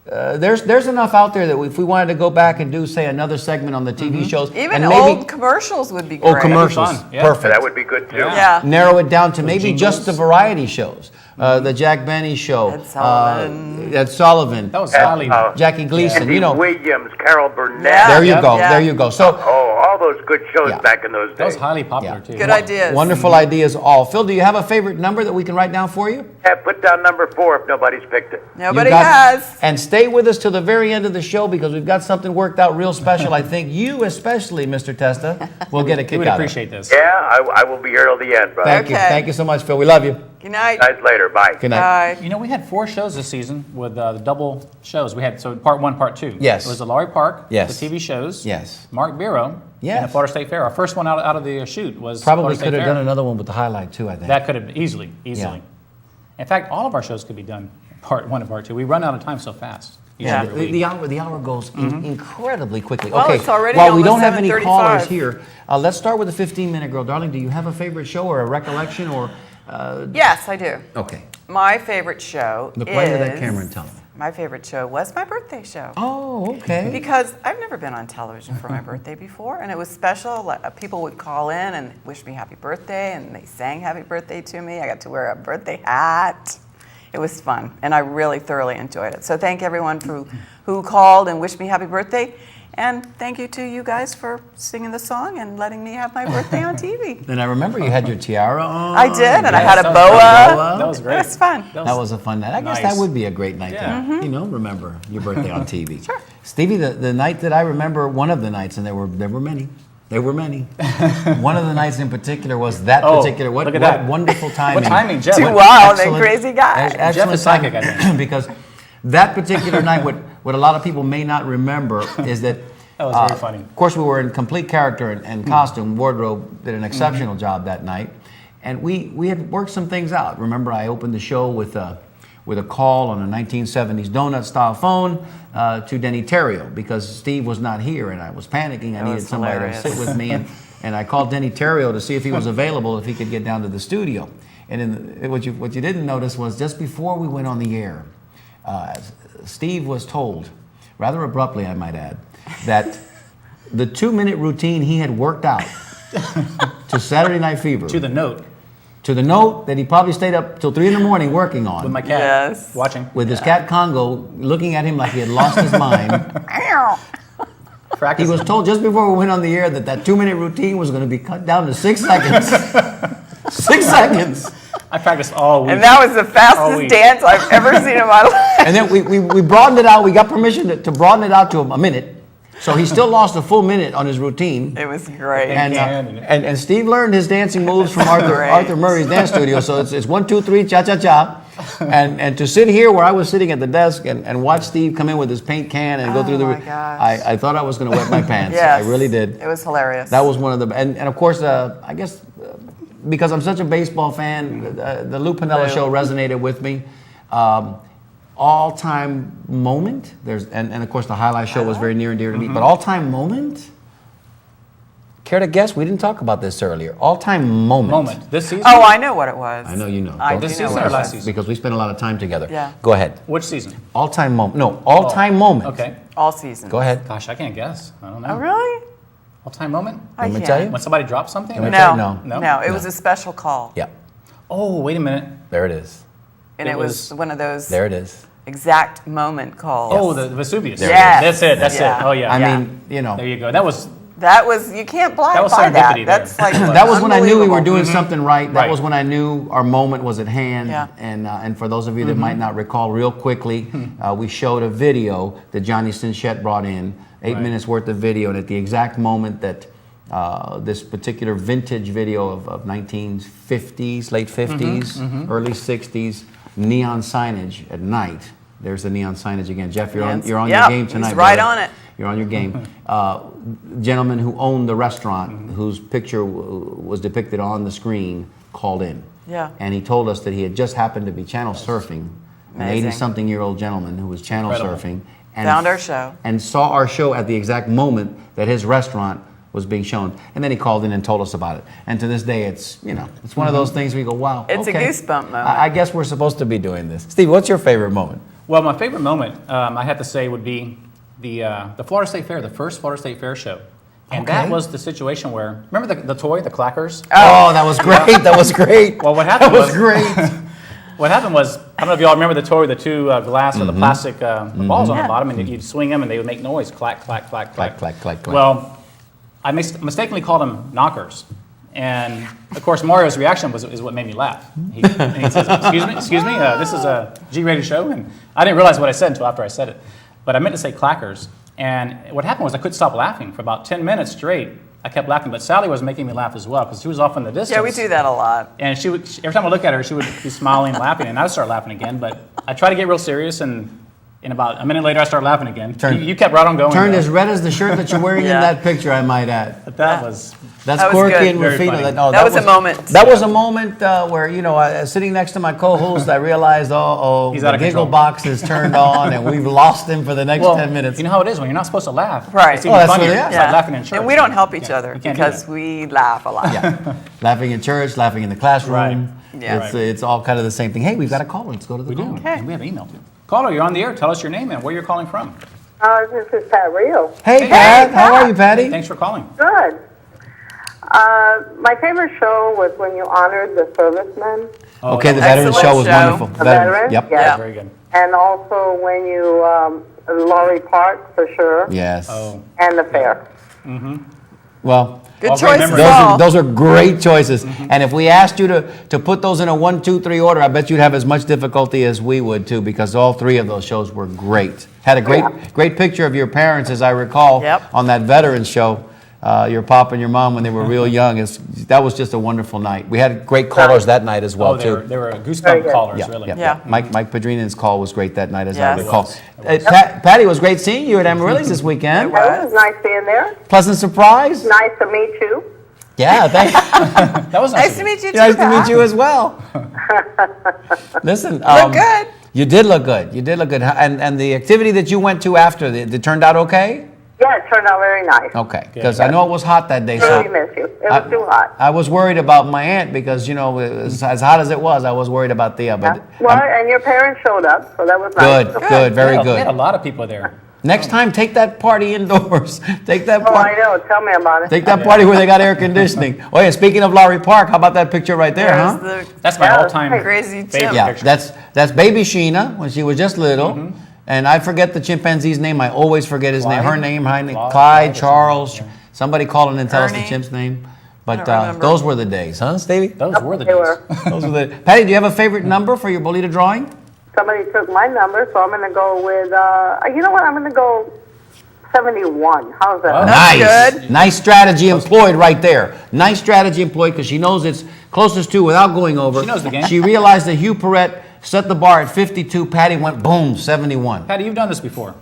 there's enough out there that if we wanted to go back and do, say, another segment on the TV shows, Even and maybe old commercials would be great. old commercials, That'd be fun, yeah. perfect. That would be good, too. Yeah. Narrow it down to maybe just jingles. the variety shows, the Jack Benny show, Ed Sullivan. Ed Sullivan, That was highly. Jackie Gleason. Andy You know, Williams, Carol Burnett. Yeah. there you Yep. go, Yeah. there you go. So. Oh, all those good shows Yeah. back in those days. That was highly popular Yeah. too. Good ideas. Wonderful ideas all. Phil, do you have a favorite number that we can write down for you? Yeah, put down number 4 if nobody's picked it. Nobody You got- has. And stay with us till the very end of the show, because we've got something worked out real special. I think you especially, Mr. Testa, will get a We kick would out of it. appreciate this. Yeah, I will be here till the end, brother. Thank you. Okay. Thank you so much, Phil. We love you. Good night. Guys, later. Bye. Good night. Bye. You know, we had 4 shows this season with the double shows. We had part 1, part 2. Yes. It was the Laurie Park, Yes. the TV shows. Yes. Mark Biro. Yes. And the Florida State Fair. Our first one out of the shoot was Probably Florida State could have Fair. done another one with the highlight too, I think. That could have easily. In fact, all of our shows could be done part 1 and part 2. We run out of time so fast. each Yeah, and every week. the hour goes incredibly quickly. Well, okay, it's already while we almost don't have any 7:35. callers here, let's start with the 15-minute girl. Darling, do you have a favorite show or a recollection or? Yes, I do. Okay. My favorite show Look right into that is- camera and tell me. My favorite show was my birthday show. Oh, okay. Because I've never been on television for my birthday before, and it was special. Like, people would call in and wish me happy birthday, and they sang happy birthday to me. I got to wear a birthday hat. It was fun, and I really thoroughly enjoyed it. So thank everyone who called and wished me happy birthday, and thank you to you guys for singing the song and letting me have my birthday on TV. And I remember you had your tiara on. I did, and I had a that was boa. That was great. It was fun. That was a fun night. I guess Nice. that would be a great night Yeah. to, remember your birthday on TV. Sure. Stevie, the night that I remember, one of the nights, and there were many. There were many. One of the nights in particular was that Oh, particular. What look at that. wonderful timing. What timing, Jeff? Too What- wild and Excellent- crazy guy. excellent Jeff is psychic, timing. I think. Because that particular night, what a lot of people may not remember is that. That was very funny. Of course, we were in complete character and costume. Wardrobe did an exceptional job that night, and we had worked some things out. Remember, I opened the show with a call on a 1970s donut-style phone to Denny Terrio, because Steve was not here, and I was panicking. I needed was somebody hilarious. to sit with me, and I called Denny Terrio to see if he was available, if he could get down to the studio. And what you didn't notice was just before we went on the air, Steve was told, rather abruptly, I might add, that the 2-minute routine he had worked out to Saturday Night Fever, To the note to the note that he probably stayed up till 3 a.m. working on, with my cat Yes. watching. with his cat Congo looking at him like he had lost his mind. He Practice. was told just before we went on the air that 2-minute routine was going to be cut down to 6 seconds. 6 seconds. I practiced all week. And that was the Oh, fastest we- dance I've ever seen in my life. And then we broadened it out. We got permission to broaden it out to a minute. So he still lost a full minute on his routine. It was great. And, can. and Steve learned his dancing moves from Great. Arthur Murray's dance studio. So it's 1, 2, 3, cha cha cha. And to sit here where I was sitting at the desk and watch Steve come in with his paint can and go through the. my gosh. I thought I was going to wet my pants. Yes. I really did. It was hilarious. That was one of the. And of course, I guess because I'm such a baseball fan, the Lou Piniella show resonated with me. All-time moment. And of course the highlight show was very near and dear to me. But all-time moment. Care to guess? We didn't talk about this earlier. All-time moment. This season? Oh, I know what it was. I know you know. I Don't- do This know season what or it last was. season? Because we spent a lot of time together. Yeah. Go ahead. Which season? All-time moment. No, all-time moment. Okay. All season. Go ahead. Gosh, I can't guess. I don't know. Oh, really? All-time moment? I Let me can't. tell you. When somebody drops something? Let me No. tell you, no. No? It was a special call. Yeah, Oh, wait a minute. there it is. And It it was was- one of those There it is. exact moment calls. Oh, the Vesuvius. There it is. That's it. That's Yeah. it. Oh, yeah. I Yeah. mean, you know, There you go. That was That was, you can't blind That was by that. serendipity there. That's like that was when I knew we were unbelievable. doing something right. That Right. was when I knew our moment was at hand. Yeah. And for those of you that might not recall, real quickly, we showed a video that Johnny Sinchette brought in, 8 Right. minutes worth of video, and at the exact moment that this particular vintage video of 1950s, late 50s, early 60s, neon signage at night. There's the neon signage again. Jeff, you're Yes. on your Yep, game he's tonight. right brother. on it. You're on your game. Gentleman who owned the restaurant, whose picture was depicted on the screen, called in. Yeah. And he told us that he had just happened to be channel surfing, an Amazing. 80-something-year-old gentleman who was channel Incredible. surfing. And Found our show. And saw our show at the exact moment that his restaurant was being shown. And then he called in and told us about it. And to this day, it's, you know, it's one of those things where you go, wow, It's okay. a goosebump moment. I guess we're supposed to be doing this. Steve, what's your favorite moment? Well, my favorite moment, I have to say, would be the Florida State Fair, the first Florida State Fair show. And Okay. that was the situation where, remember the toy, the clackers? Oh, that was great. That was great. Well, what happened That was was great. What happened was, I don't know if y'all remember the toy, the two glass or the plastic balls on the bottom, and you'd swing them and they would make noise, clack, clack, clack, Clack, clack, clack, clack. Well, I mistakenly called them knockers. And of course, Mario's reaction is what made me laugh. He says, excuse me, this is a G-rated show. And I didn't realize what I said until after I said it. But I meant to say clackers. And what happened was I couldn't stop laughing for about 10 minutes straight. I kept laughing, but Sally was making me laugh as well because she was off in the distance. Yeah, we do that a lot. And she would, every time I look at her, she would be smiling, laughing, and I would start laughing again. But I try to get real serious, and in about a minute later, I started laughing again. You kept right on going. Turned though. as red as the shirt that you're wearing Yeah. in that picture, I might add. But that was That's That was Corky good. and Very Rufino. funny. That was a moment. That was a moment where, you know, sitting next to my co-host, I realized, He's the out of giggle control. box is turned on, and we've lost him for the next 10 minutes. You know how it is when you're not supposed to laugh. Right. It's even Oh, that's funnier. what it is. It's like laughing in church. And we don't help each other You can't do because that. we laugh a lot. Yeah. Laughing in church, laughing in the classroom. Right. Yeah. It's all kind of the same thing. Hey, we've got a caller. Let's go to the We do. caller. Okay. And we have email too. Caller, you're on the air. Tell us your name and where you're calling from. This is Pat Rio. Hey, Pat. How are you, Patty? Thanks for calling. Good. My favorite show was when you honored the servicemen, Oh, Okay, that the was- veteran Excellent show was show. wonderful. the veteran. Yep. Yes. Yeah. Very good. And also when you, Laurie Park for sure, Yes. Oh, and the fair. Well, Good All great choices memories. all. those are great choices. And if we asked you to put those in a 1, 2, 3 order, I bet you'd have as much difficulty as we would too, because all three of those shows were great. Had a great picture of your parents, as I recall, Yep. on that veteran show. Your pop and your mom when they were real young. That was just a wonderful night. We had great callers that night as well oh too. they were Very goosebump good. callers, Yeah, really. yeah, Yeah. Mike Padrinan's call was great that night, as I Yes. It recall. was. It Patty, it was great seeing you at Amaryllis this weekend. Well, it was nice being there. Pleasant surprise. Nice to meet you. Yeah, thanks. That was Nice to meet you too, Nice to meet Pat. you as well. Listen, Look good. You did look good. You did look good. And the activity that you went to after, it turned out okay? Yeah, it turned out very nice. Okay, because I know it was hot that day. Really So miss you. It was too hot. I was worried about my aunt because, you know, as hot as it was, I was worried about Thea. But Well, and your parents showed up, so that was nice. good, very We had a good. lot of people there. Next time, take that party indoors. Take that Oh, I party. know. Tell me about it. Take that party where they got air conditioning. Oh yeah, speaking of Laurie Park, how about that picture right there, huh? There's That's my Yeah, all-time crazy favorite Tim. Yeah, picture. that's baby Sheena when she was just little. And I forget the chimpanzee's name. I always forget his name. Her Clyde? name, Clyde, Clyde, or Charles. something, Somebody call in and tell us the Ernie? chimp's name. But don't remember. those were the days, huh, Stevie? Those were the They days. were. Those were the. Patty, do you have a favorite number for your Bolita drawing? Somebody took my number, so I'm going to go with, you know what? I'm going to go 71. How's that? Wow. That's Nice. good. Nice strategy employed right there. Nice strategy employed because she knows it's closest to without going over. She knows the game. She realized that Hugh Perrette set the bar at 52. Patty went boom, 71. Patty, you've done this before.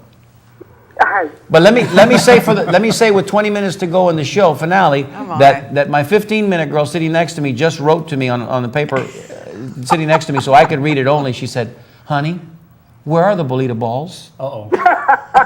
But let me say with 20 minutes to go in the show finale my. that my 15-minute girl sitting next to me just wrote to me on the paper sitting next to me so I could read it only. She said, "Honey, Where are the bolita balls? Uh-oh.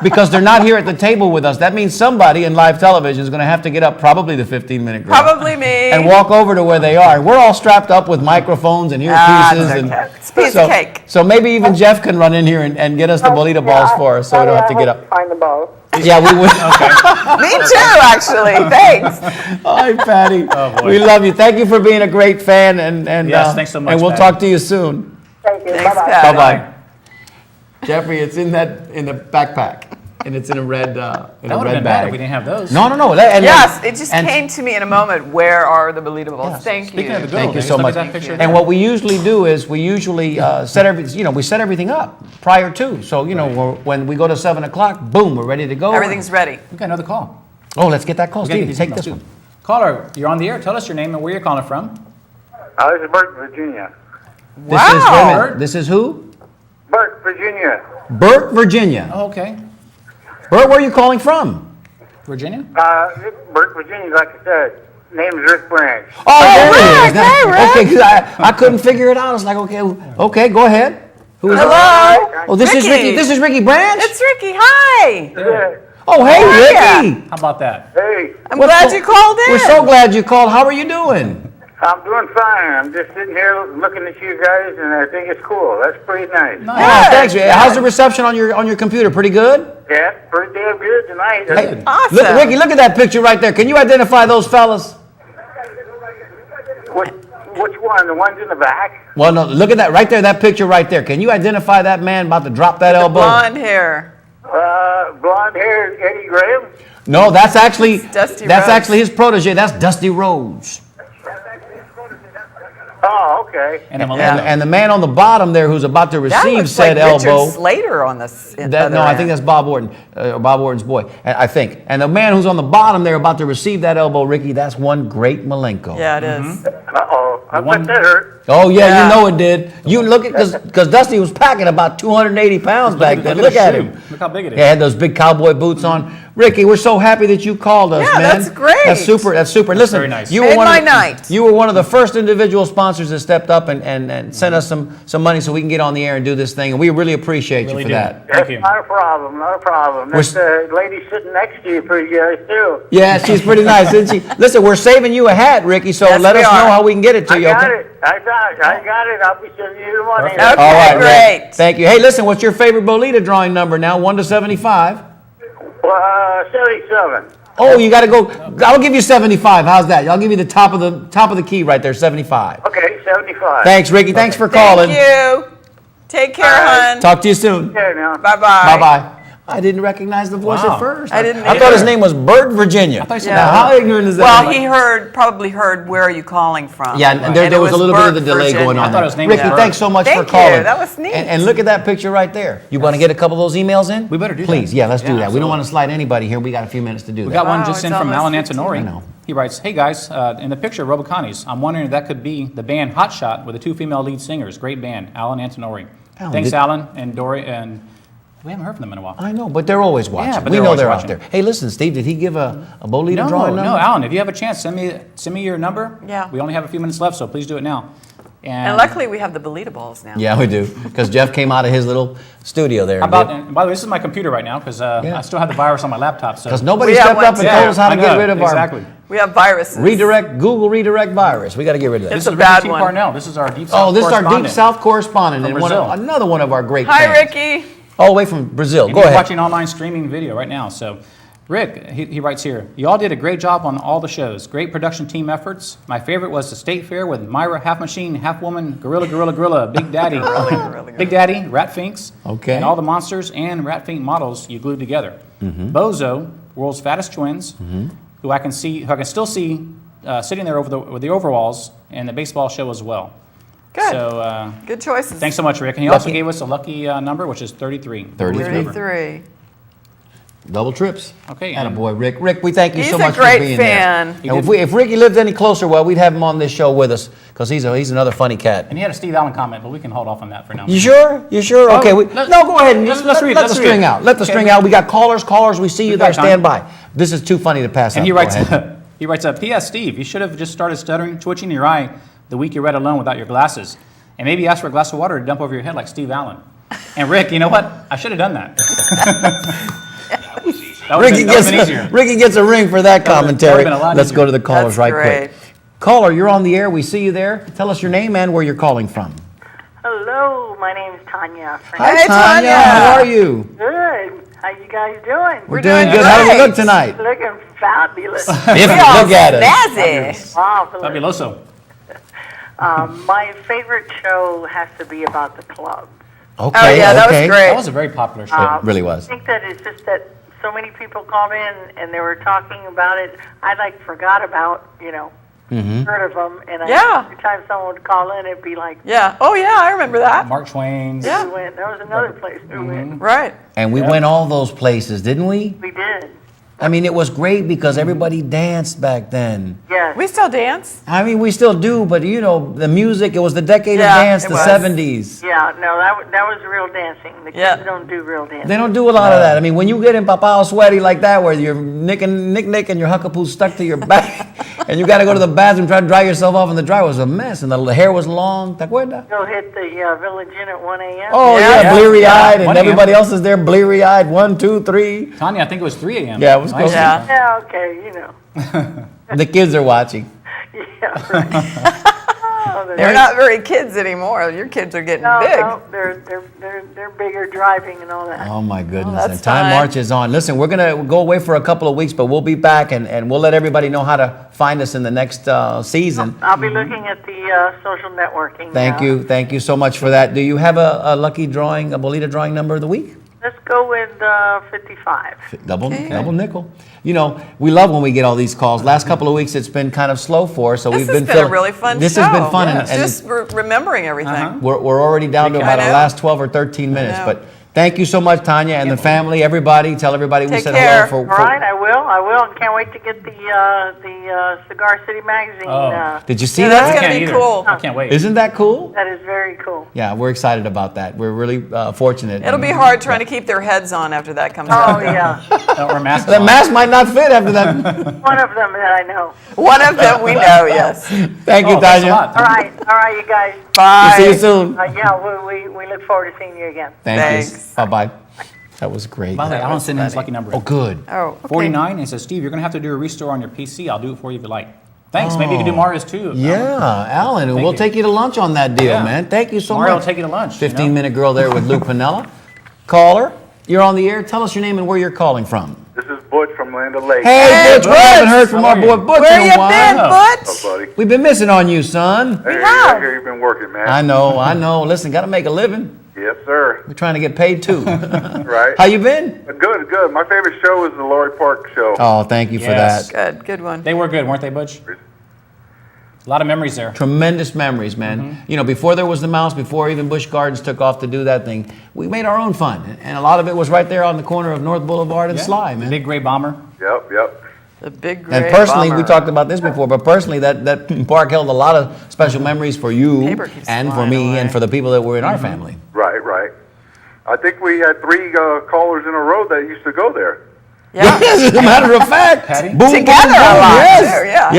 Because they're not here at the table with us. That means somebody in live television is going to have to get up, probably the 15-minute girl. Probably me. And walk over to where they are. We're all strapped up with microphones and earpieces. It's a piece of cake. So maybe even Jeff can run in here and get us the bolita balls for us so we don't have to get up. Find the ball. Yeah, we would. Me too, actually. Thanks. Hi, Patty. Oh, boy. We love you. Thank you for being a great fan. And Yes, thanks so much, And we'll Patty. talk to you soon. Thank you. Thanks, Bye-bye. Pat. Bye-bye. Jeffrey, it's in the backpack, and it's in a red That would have been bad bag. if we didn't have those. No. Yes, it just came to me in a moment. Where are the believable? Thank Speaking you. of the girl, Thank you Dennis, so look much. at that picture And there. what we usually do is we usually set everything up prior to. So when we go to 7 o'clock, boom, we're ready to go. Everything's ready. We got another call. Oh, let's get that call, We gotta Steve. get these Take emails, this too. one. Caller, you're on the air. Tell us your name and where you're calling from. This is Bert, Virginia. Wow. This is who? Bert, Virginia. Bert, Virginia. Oh, okay. Bert, where are you calling from? Virginia? Bert, Virginia, like I said. Name's Rick Branch. Oh, there it is. Rick, hey, Rick. Okay, 'cause I couldn't figure it out. I was like, okay, go ahead. Who is it? Hello. Oh, this is Ricky. Ricky. This is Ricky Branch. It's Ricky. Hi. Oh, hey, Yeah. Ricky. How about that? Hey, I'm glad you called in. We're so glad you called. How are you doing? I'm doing fine. I'm just sitting here looking at you guys, and I think it's cool. That's pretty nice. Oh, thanks. How's the reception on your computer? Pretty good? Yeah, pretty damn good tonight. Hey, Awesome. look, Ricky, look at that picture right there. Can you identify those fellas? Which one? The ones in the back? Well, no, look at that right there, that picture right there. Can you identify that man about to drop that elbow? Blonde hair. Blonde hair, Eddie Graham? No, that's actually Dusty that's Rhodes. actually his protege. That's Dusty Rhodes. Oh, okay. And a And the man on the bottom there who's about to That receive looks said like Richard elbow. Slater on this. No, I think that's Bob Orton, Bob Orton's boy, I think. And the man who's on the bottom there about to receive that elbow, Ricky, that's one great Malenko. Yeah, it is. Uh-oh. I one- bet that hurt. Oh yeah, Yeah. you know it did. You look at because Dusty was packing about 280 pounds back then. Look at him. Look how big it is. He had those big cowboy boots on. Ricky, we're so happy that you called us, Yeah, man. that's great. That's super. That's super. Listen, very nice. you Made were one my of the, night. You were one of the first individual sponsors that stepped up and sent us some money so we can get on the air and do this thing, and we really appreciate Really you for do. that. Thank you. Not a problem, not a problem. We're That lady sitting next to you pretty good, too. Yeah, she's pretty nice, isn't she? Listen, we're saving you a hat, Ricky. So Yes, let we us know are. how we can get it to I you. got Okay. it. I got it. I'll be sending you the money. Okay, All right, Rick. great. Thank you. Hey, listen, what's your favorite Bolita drawing number now? 1 to 75. 77. Oh, you got to go. I'll give you 75. How's that? I'll give you the top of the key right there, 75. Okay, 75. Thanks, Ricky. Thanks for calling. Thank you. Take care, hon. Talk to you soon. Okay, now. Bye-bye. Bye bye. I didn't recognize the voice Wow. at first. I didn't I thought his either. name was Bert, Virginia. thought you said Now, that. how ignorant is that? Well, he probably heard, where are you calling from? Yeah, and there it was a little bit of the Bert, delay Virginia. going on. I thought his name Ricky, was Bert. thanks so much Thank for you. calling. That was neat. And look at that picture right there. You want to get a couple of those emails in? We better do that. Please, yeah, let's do Yeah, that. We don't absolutely. want to slide anybody here. We got a few minutes to do We that. got one Wow, just in it's from almost Alan 15. Antonori. I know. He writes, "Hey guys, in the picture, Robocanis, I'm wondering if that could be the band Hot Shot with the 2 female lead singers. Great band, Alan Antonori. Alan, Thanks, did- Alan and Dory, and we haven't heard from them in a while. I know, but they're always watching. Yeah, but we they're know always they're watching. out there. Hey, listen, Steve, did he give a Bolita No, drawing number? no, Alan, if you have a chance, send me your number. Yeah. We only have a few minutes left, so please do it now. And luckily, we have the Bolita balls now. Yeah, we do. Because Jeff came out of his little studio there. How about, and by the way, this is my computer right now because Yeah. I still have the virus on my laptop. So Because nobody We have stepped one up and too. told us how to I get know, rid of exactly. We have viruses. our Google redirect virus. We got to get rid of that. It's This a is bad Ricky T. one. Parnell. This is our deep south Oh, this is our deep correspondent. south correspondent From and Brazil. another one of our great Hi, fans. Ricky. All the way from Brazil. And Go he's ahead. watching online streaming video right now. So, Rick, he writes here, you all did a great job on all the shows. Great production team efforts. My favorite was the State Fair with Myra, half machine, half woman, gorilla, Big Daddy, Big Daddy, Rat Finks, Okay. and all the monsters and Rat Fink models you glued together. Bozo, world's fattest twins, who I can still see sitting there with the overalls, and the baseball show as well. Good. So, Good choices. thanks so much, Rick. And he also Lucky. gave us a lucky number, which is 33. 33. 33. Double trips. Okay, And and- boy, Rick. Rick, we thank you He's so a much great for being fan. there. And if Ricky lived any closer, well, we'd have him on this show with us because he's another funny cat. And he had a Steve Allen comment, but we can hold off on that for now. You sure? You sure? Okay. Oh, Go ahead. And let's let read, the let's string read. out. Let the Okay. string out. We got callers. We see you We've there. got time. Stand by. This is too funny to pass And up. he Go writes, ahead. P.S. Steve, you should have just started stuttering, twitching your eye the week you read alone without your glasses. And maybe ask for a glass of water to dump over your head like Steve Allen. And Rick, you know what? I should have done that. Ricky gets a ring for that commentary. been a lot Let's easier. go to the callers That's right great. quick. Caller, you're on the air. We see you there. Tell us your name and where you're calling from. Hello, my name's Tanya. Hey, Tanya. How are you? Good. How you guys doing? We're doing good. How do we great. look tonight? Looking fabulous. If you look at us. Snazzy. Marvelous. Fabuloso. My favorite show has to be about the clubs. Okay, Oh, yeah, that was okay. great. That was a very popular show. It really I was. think that it's just that so many people called in and they were talking about it. I forgot about, heard of them. And Yeah. every time someone would call in, it'd be like, Yeah. Oh, yeah, I remember that. Mark Twain's. Yeah. who went? There was another place who went. Right. And we went all those places, didn't we? We did. I mean, it was great because everybody danced back then. Yes. We still dance. I mean, we still do, but the music, it was the decade Yeah, of dance, it the was. 70s. Yeah, no, that was real dancing. The kids Yeah. don't do real dancing. They don't do a lot of that. I mean, when you get in papao sweaty like that, where you're nick and your huckapoo stuck to your back, and you got to go to the bathroom, try to dry yourself off, and the dryer was a mess, and the hair was long. ¿Te acuerdas? Go hit the Village Inn at 1 a.m. Oh, Yeah. yeah, bleary-eyed, and 1 a.m. everybody else is there bleary-eyed, 1, 2, 3. Tanya, I think it was 3 a.m. Yeah, it was Nice. close. Yeah. Yeah, okay, The kids are watching. Yeah, right. They're not very kids anymore. Your kids are getting big. No, they're bigger driving and all that. Oh my goodness. that's And time fine. marches on. Listen, we're going to go away for a couple of weeks, but we'll be back and we'll let everybody know how to find us in the next season. I'll be looking at the social networking. Thank you. Thank you so much for that. Do you have a lucky drawing, a Bolita drawing number of the week? Let's go with 55. Double nickel. We love when we get all these calls. Last couple of weeks, it's been kind of slow for us, so This we've has been been a really fun This show. has been fun, Yes. and Just remembering everything. we're already down to about I our know. last 12 or 13 minutes. know. But thank you so much, Tanya, and the family, everybody. Tell everybody we Take said care. hello. All right, I will, and can't wait to get the Cigar City magazine. Oh. Did you see Yeah, that? that's I gonna can't be either. cool. I can't wait. Isn't that cool? That is very cool. Yeah, we're excited about that. We're really fortunate. It'll be hard trying to keep their heads on after that comes Oh out. yeah, Or masks The on. mask might not fit after that. one of them that I know. One of them we know, yes. Thank you, Oh, thanks a Tanya. lot. All right, you guys. Bye. We'll see you soon. Yeah, we look forward to seeing you again. Thank Thanks. you. Bye-bye. That was great. By the way, That Alan was sent in his funny. lucky number. Oh, good. Oh, okay. 49, and it says, Steve, you're going to have to do a restore on your PC. I'll do it for you if you like. Thanks. Maybe you can do Mario's too. Yeah, Alan, and Thank we'll you. take you to lunch on that deal, Yeah. man. Thank you so Mario much. will take you to lunch. 15-minute girl there with Luke Pinella. Caller, you're on the air. Tell us your name and where you're calling from. This is Butch from Land O'Lakes. Hey, Butch, we haven't heard from How our are boy you? Butch Where in you a while. been, Oh, Butch? buddy. We've been missing on you, son. Hey, I hear you've been working, man. I know. Listen, got to make a living. Yes, sir. We're trying to get paid too. Right. How you been? Good, good. My favorite show is the Laurie Park Show. Oh, thank you for Yes. that. Good one. They were good, weren't they, Butch? A lot of memories there. Tremendous memories, man. Before there was the mouse, before even Busch Gardens took off to do that thing, we made our own fun. And a lot of it was right there on the corner of North Boulevard and Sly, man. Big gray bomber. Yep. The big gray And personally, we bomber. talked about this before, but personally, that park held a lot of special memories for you Paper keeps and for flying me away. and for the people that were in our family. Right. I think we had 3 callers in a row that used to go there. Yeah. Yes, as a matter of fact. Patty? Boom, Together a lot, yes, too, yeah.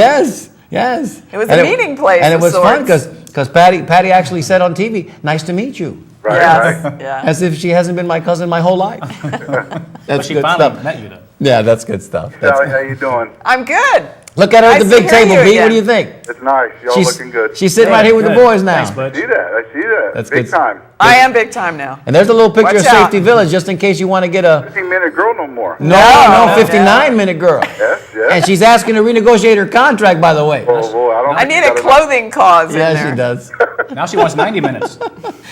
Yes. It was And a meeting place And it of was fun sorts. because Patty actually said on TV, "Nice to meet you." Right. Yes. Right. Yeah. As if she hasn't been my cousin my whole life. But That's she good finally stuff. met you, though. Yeah, that's good stuff. That's How you doing? I'm good. Look at her at the Nice to big hear table, you B. again. What do you think? It's nice. Y'all looking good. She's sitting right here with the Good. boys now. Thanks, Butch. I see that. That's Big good. time. I am big time now. And there's a little picture Watch of Safety out. Village just in case you want to get a 15-minute girl no more. no 59-minute girl. Yes. And she's asking to renegotiate her contract, by the way. Oh, boy, I don't I think need you a got clothing clause in Yeah, there. she does. Now she wants 90 minutes.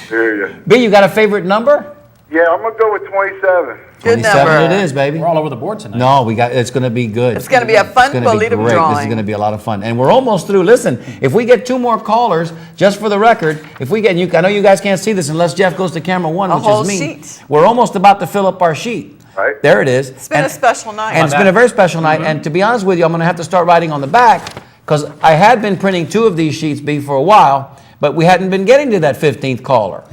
Hear you. B, you got a favorite number? Yeah, I'm gonna go with 27. Good 27 number. it is, baby. We're all over the board tonight. No, it's going to be good. It's going to be a fun It's going to be Bolita great. This is drawing. going to be a lot of fun. And we're almost through. Listen, if we get 2 more callers, just for the record, if we get, I know you guys can't see this unless Jeff goes to camera 1, A which whole is me. sheet. We're almost about to fill up our sheet. Right. There it is. It's been a special night. And it's been a very special night. And to be honest with you, I'm going to have to start writing on the back because I had been printing 2 of these sheets, B, for a while. But we hadn't been getting to that 15th caller.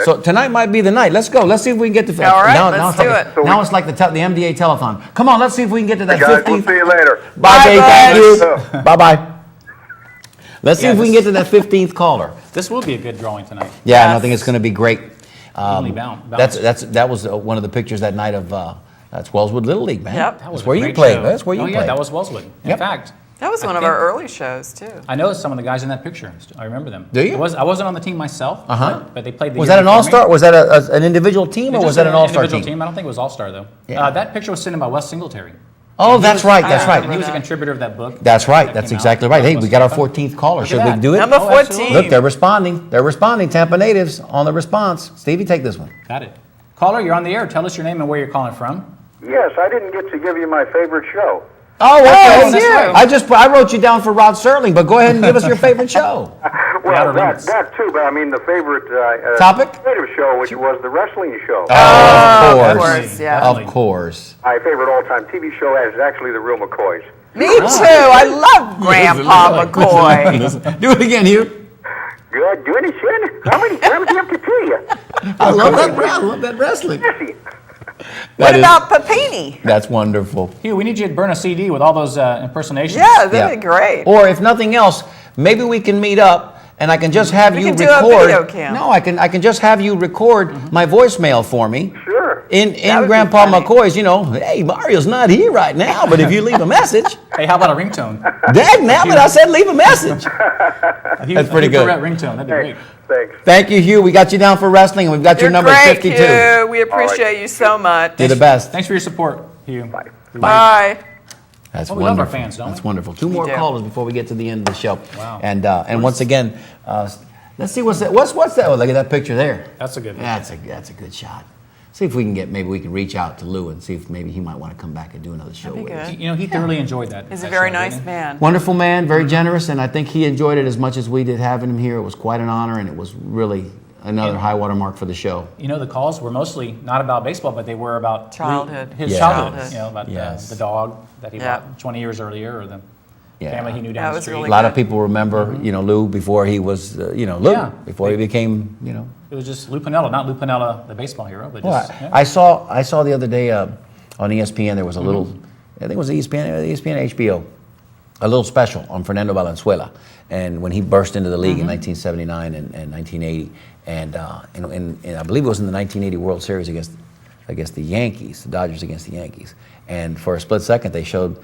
So tonight might be the night. Let's go. Let's see if we can get to 15th. All right, it's let's do like, it. Now it's like the MDA telethon. Come on, let's see if we can get to that Guys, 15th. we'll see you later. Bye, Dave. Thank Bye. you. Bye-bye. Let's see Yeah, if we can get to that 15th caller. This will be a good drawing tonight. Yeah, and I Yes. think it's going to be great. That was one of the pictures that night of that's Wellswood Little League, man. Yep. That's where you played. That's where you played. Yeah, that was Wellswood. In fact, that was one of our early shows too. I know some of the guys in that picture. I remember them. Do you? I wasn't on the team myself, but they played. Was that an all-star? Was that an individual team, or was that an all-star team? Individual team. I don't think it was all-star though. Yeah. That picture was sent in by Wes Singletary. Oh, that's right. That's right. He was a contributor of that book. That's right. That's exactly right. Hey, we got our 14th caller. Should we do it? Number 14. Look, they're responding. They're responding. Tampa Natives on the response. Stevie, take this one. Got it. Caller, you're on the air. Tell us your name and where you're calling from. Yes, I didn't get to give you my favorite show. Oh, okay. that's you. I wrote you down for Rod Serling, but go ahead and give us your favorite show. Well, that too, but I mean the favorite topic? native show, which was the wrestling show. Of course, yeah. Of course. My favorite all-time TV show is actually The Real McCoys. Me too. I love Grandpa McCoy. Do it again, Hugh. Good doing it, son. How many times do you have to tell you? I love that wrestling. What about Papini? That's wonderful. Hugh, we need you to burn a CD with all those impersonations. Yeah, that'd be great. Or if nothing else, maybe we can meet up and I can just have you do record. a video cam. No, I can just have you record my voicemail for me. Sure. In Grandpa McCoy's, hey, Mario's not here right now, but if you leave a message. Hey, how about a ringtone? Dagnabbit, I said leave a message. That's pretty good. Ringtone, that'd be great. Thanks. Thank you, Hugh. We got you down for wrestling, and we've got your number great, 52. Hugh. We appreciate you so much. You're the best. Thanks for your support, Hugh. Bye. Bye. That's we wonderful. love our fans, don't we? That's wonderful. Two more do. callers before we get to the end of the show. Wow. And once again, let's see what's that. What's that? Oh, look at that picture there. That's a good one. That's a good shot. See if we can maybe we can reach out to Lou and see if maybe he might want to come back and do another show That'd be with us. good. He thoroughly enjoyed that. He's a that very show, nice didn't he? man. Wonderful man, very generous, and I think he enjoyed it as much as we did having him here. It was quite an honor, and it was really another high water mark for the show. The calls were mostly not about baseball, but they were about Childhood. his Yeah. childhood. About Yes. the dog that he Yeah. bought 20 years earlier, or the Yeah. family he knew That down the was street. really A lot of people remember, Lou before he was, Lou, Yeah. before he became, It was just Lou Piniella, not Lou Piniella, the baseball hero, but Well, just. yeah. I saw the other day on ESPN there was a little, I think it was ESPN HBO, a little special on Fernando Valenzuela, and when he burst into the league in 1979 and 1980, and I believe it was in the 1980 World Series against the Yankees, the Dodgers against the Yankees, and for a split second they showed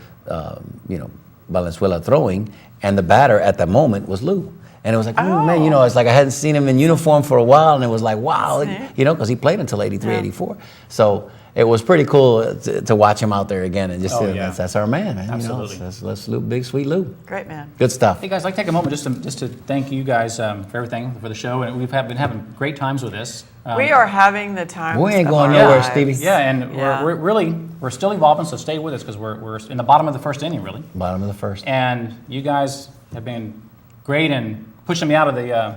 Valenzuela throwing, and the batter at that moment was Lou. And it was like, man, it's like I hadn't seen him in uniform for a while, and it was like, wow, because he played until 83, 84. So it was pretty cool to watch him out there again, and just that's our man, man. Absolutely. That's Lou, big sweet Lou. Great man. Good stuff. Hey guys, I'd like to take a moment just to thank you guys for everything, for the show, and we've been having great times with this. We are having the time. We ain't of going our nowhere, lives. Stevie. Yeah, and we're still evolving, so stay with us because we're in the bottom of the first inning, really. Bottom of the first. And you guys have been great in pushing me out of the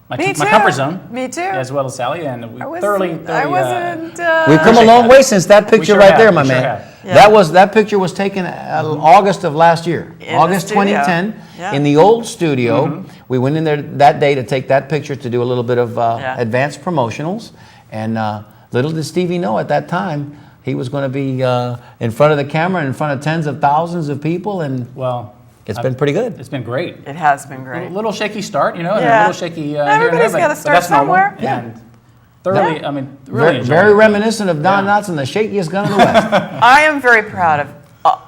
my Me too. comfort zone. Me too. As well as Sally, and we I thoroughly. wasn't. We've come a long way since that picture sure right have. there, my We sure man. have. Yeah. That picture was taken August of last year, In August the studio. 2010, Yeah. in the old studio. We went in there that day to take that picture to do a little bit of advanced promotionals, and little did Stevie know at that time he was going to be in front of the camera, in front of tens of thousands of people, and it's been pretty good. It's been great. It has been great. A little shaky start, and a Yeah. little shaky. Everybody's got to start that's normal. somewhere. And thoroughly, I mean, really enjoyed Very it. reminiscent of Don Knotts and the shakiest gun in the West. I am very proud of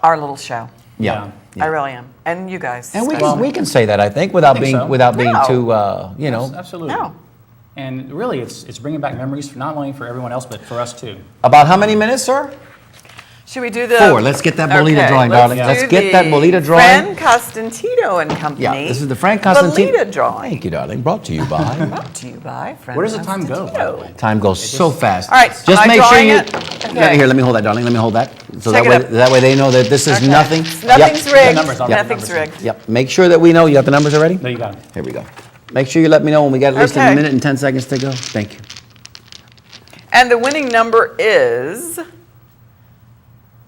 our little show. Yeah. I really am, and you guys. And especially. we can say that, I think, without being No. too Absolutely. No. And really, it's bringing back memories for not only for everyone else, but for us too. About how many minutes, sir? Should we do the 4. Let's get that bolita drawing, darling. Let's get that bolita drawing. Fran Costantino and Company. Yeah, this is the Fran Costantino. Bolita drawing. Thank you, darling. Brought to you by. Brought to you by Fran Where does the time go, by the Costantino. way? Time goes so fast. All right, just am I make sure drawing you. it? Okay. Here, let me hold that, darling. Let me hold that. So Check that it way, up. that way they know that this is Okay. nothing. Nothing's Yep. rigged. Numbers, I'll get the Nothing's numbers. rigged. Yep. Make sure that we know. You got the numbers already? There you go. Here we go. Make sure you let me know when we got at least a Okay. minute and 10 seconds to go. Thank you. And the winning number is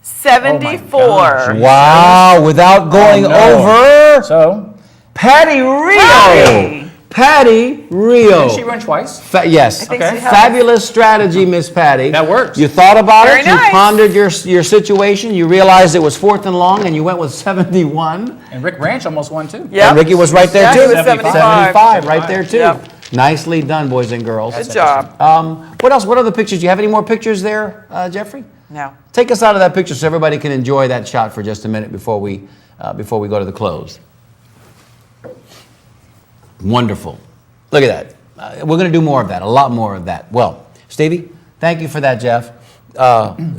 74. gosh. Wow, without going over. So, Patty Rio. Patty. Patty Rio. did she run twice? Yes. I think Okay. she has. Fabulous strategy, Miss Patty. That works. You thought about Very it. You nice. pondered your situation. You realized it was 4th and long, and you went with 71. And Rick Branch almost won too. Yep. And Ricky was right there Yeah, too. he was 75. 75, right there too. Yep. Nicely done, boys and girls. Good job. What else? What other pictures? Do you have any more pictures there, Jeffrey? No. Take us out of that picture so everybody can enjoy that shot for just a minute before we go to the close. Wonderful. Look at that. We're going to do more of that, a lot more of that. Well, Stevie, thank you for that, Jeff.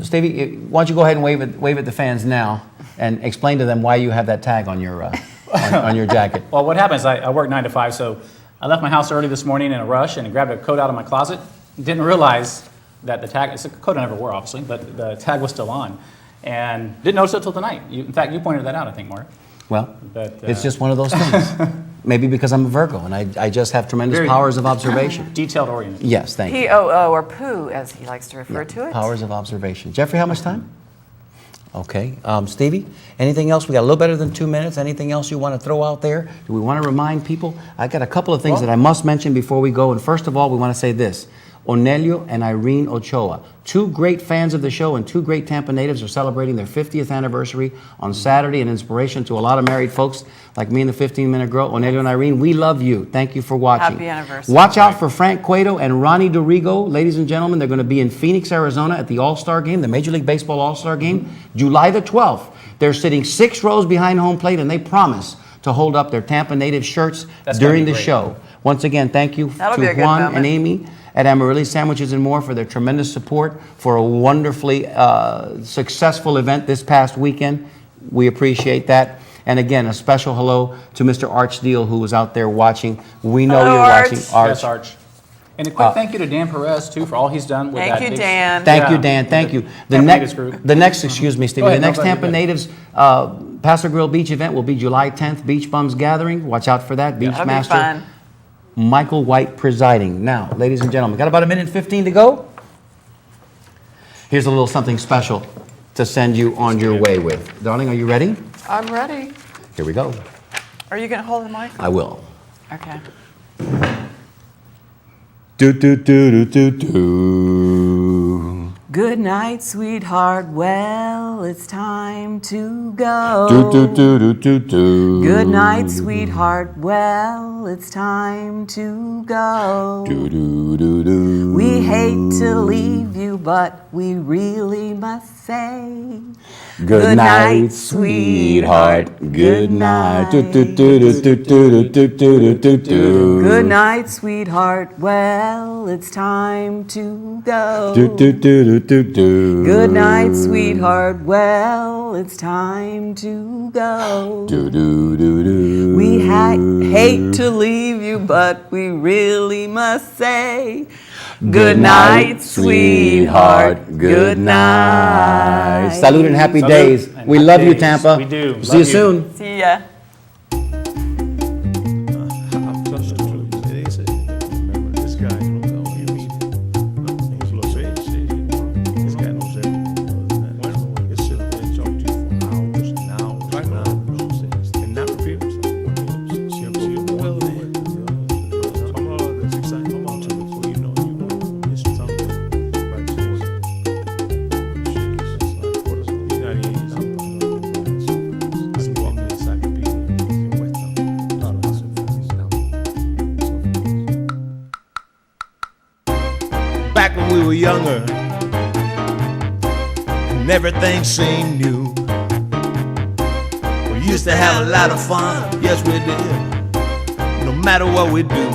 Stevie, why don't you go ahead and wave at the fans now and explain to them why you have that tag on your on your jacket. Well, what happens, I work 9 to 5, so I left my house early this morning in a rush and grabbed a coat out of my closet. Didn't realize that the tag, it's a coat I never wore, obviously, but the tag was still on. And didn't notice it till tonight. In fact, you pointed that out, I think, Mark. Well, But, it's just one of those things. Maybe because I'm a Virgo and I just have tremendous powers of observation. Detailed oriented. Yes, thank you. POO, or poo, as he likes to refer to it. Powers of observation. Jeffrey, how much time? Okay. Stevie, anything else? We got a little better than 2 minutes. Anything else you want to throw out there? Do we want to remind people? I got a couple of things that I must mention before we go. And first of all, we want to say this. Onelio and Irene Ochoa, 2 great fans of the show and 2 great Tampa natives, are celebrating their 50th anniversary on Saturday, an inspiration to a lot of married folks like me and the 15-minute girl. Onelio and Irene, we love you. Thank you for watching. Happy anniversary. Watch out for Frank Cueto and Ronnie Dorigo. Ladies and gentlemen, they're going to be in Phoenix, Arizona at the All-Star Game, the Major League Baseball All-Star Game, July the 12th. They're sitting 6 rows behind home plate, and they promise to hold up their Tampa Native shirts during the show. Once again, thank you to Juan and Amy at Amaryllis Sandwiches and More for their tremendous support for a wonderfully successful event this past weekend. We appreciate that. And again, a special hello to Mr. Arch Deal, who was out there watching. We know you're watching, Arch. Yes, Arch. And a quick thank you to Dan Perez, too, for all he's done with that. Thank you, Dan. Thank you, Dan. Thank you. The next, excuse me, Stevie, the next Tampa Natives Paso Grill Beach event will be July 10th, Beach Bums Gathering. Watch out for that. Beach Master Michael White presiding. Now, ladies and gentlemen, got about 1 minute and 15 to go. Here's a little something special to send you on your way with. Darling, are you ready? I'm ready. Here we go. Are you going to hold the mic? I will. Okay. Do, do, do, do, do, do. Good night, sweetheart. Well, it's time to go. Do, do, do, do, do, do. Good night, sweetheart. Well, it's time to go. Do, do, do, do. We hate to leave you, but we really must say good night, sweetheart. Good night. Do, do, do, do, do, do, do, do, do, do. Good night, sweetheart. Well, it's time to go. Do, do, do, do, do, do. Good night, sweetheart. Well, it's time to go. Do, do, do, do. We hate to leave you, but we really must say good night, sweetheart. Good night. Salud and happy days. We love you, Tampa. We do. See you soon. See ya. Back when we were younger and everything seemed new, we used to have a lot of fun, yes we did, no matter what we do.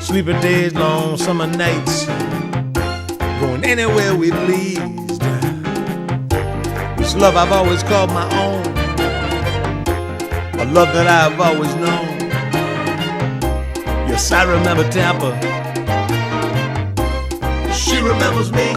Sleeping days, long summer nights, going anywhere we pleased. This love I've always called my own, a love that I've always known. Yes, I remember Tampa. She remembers me.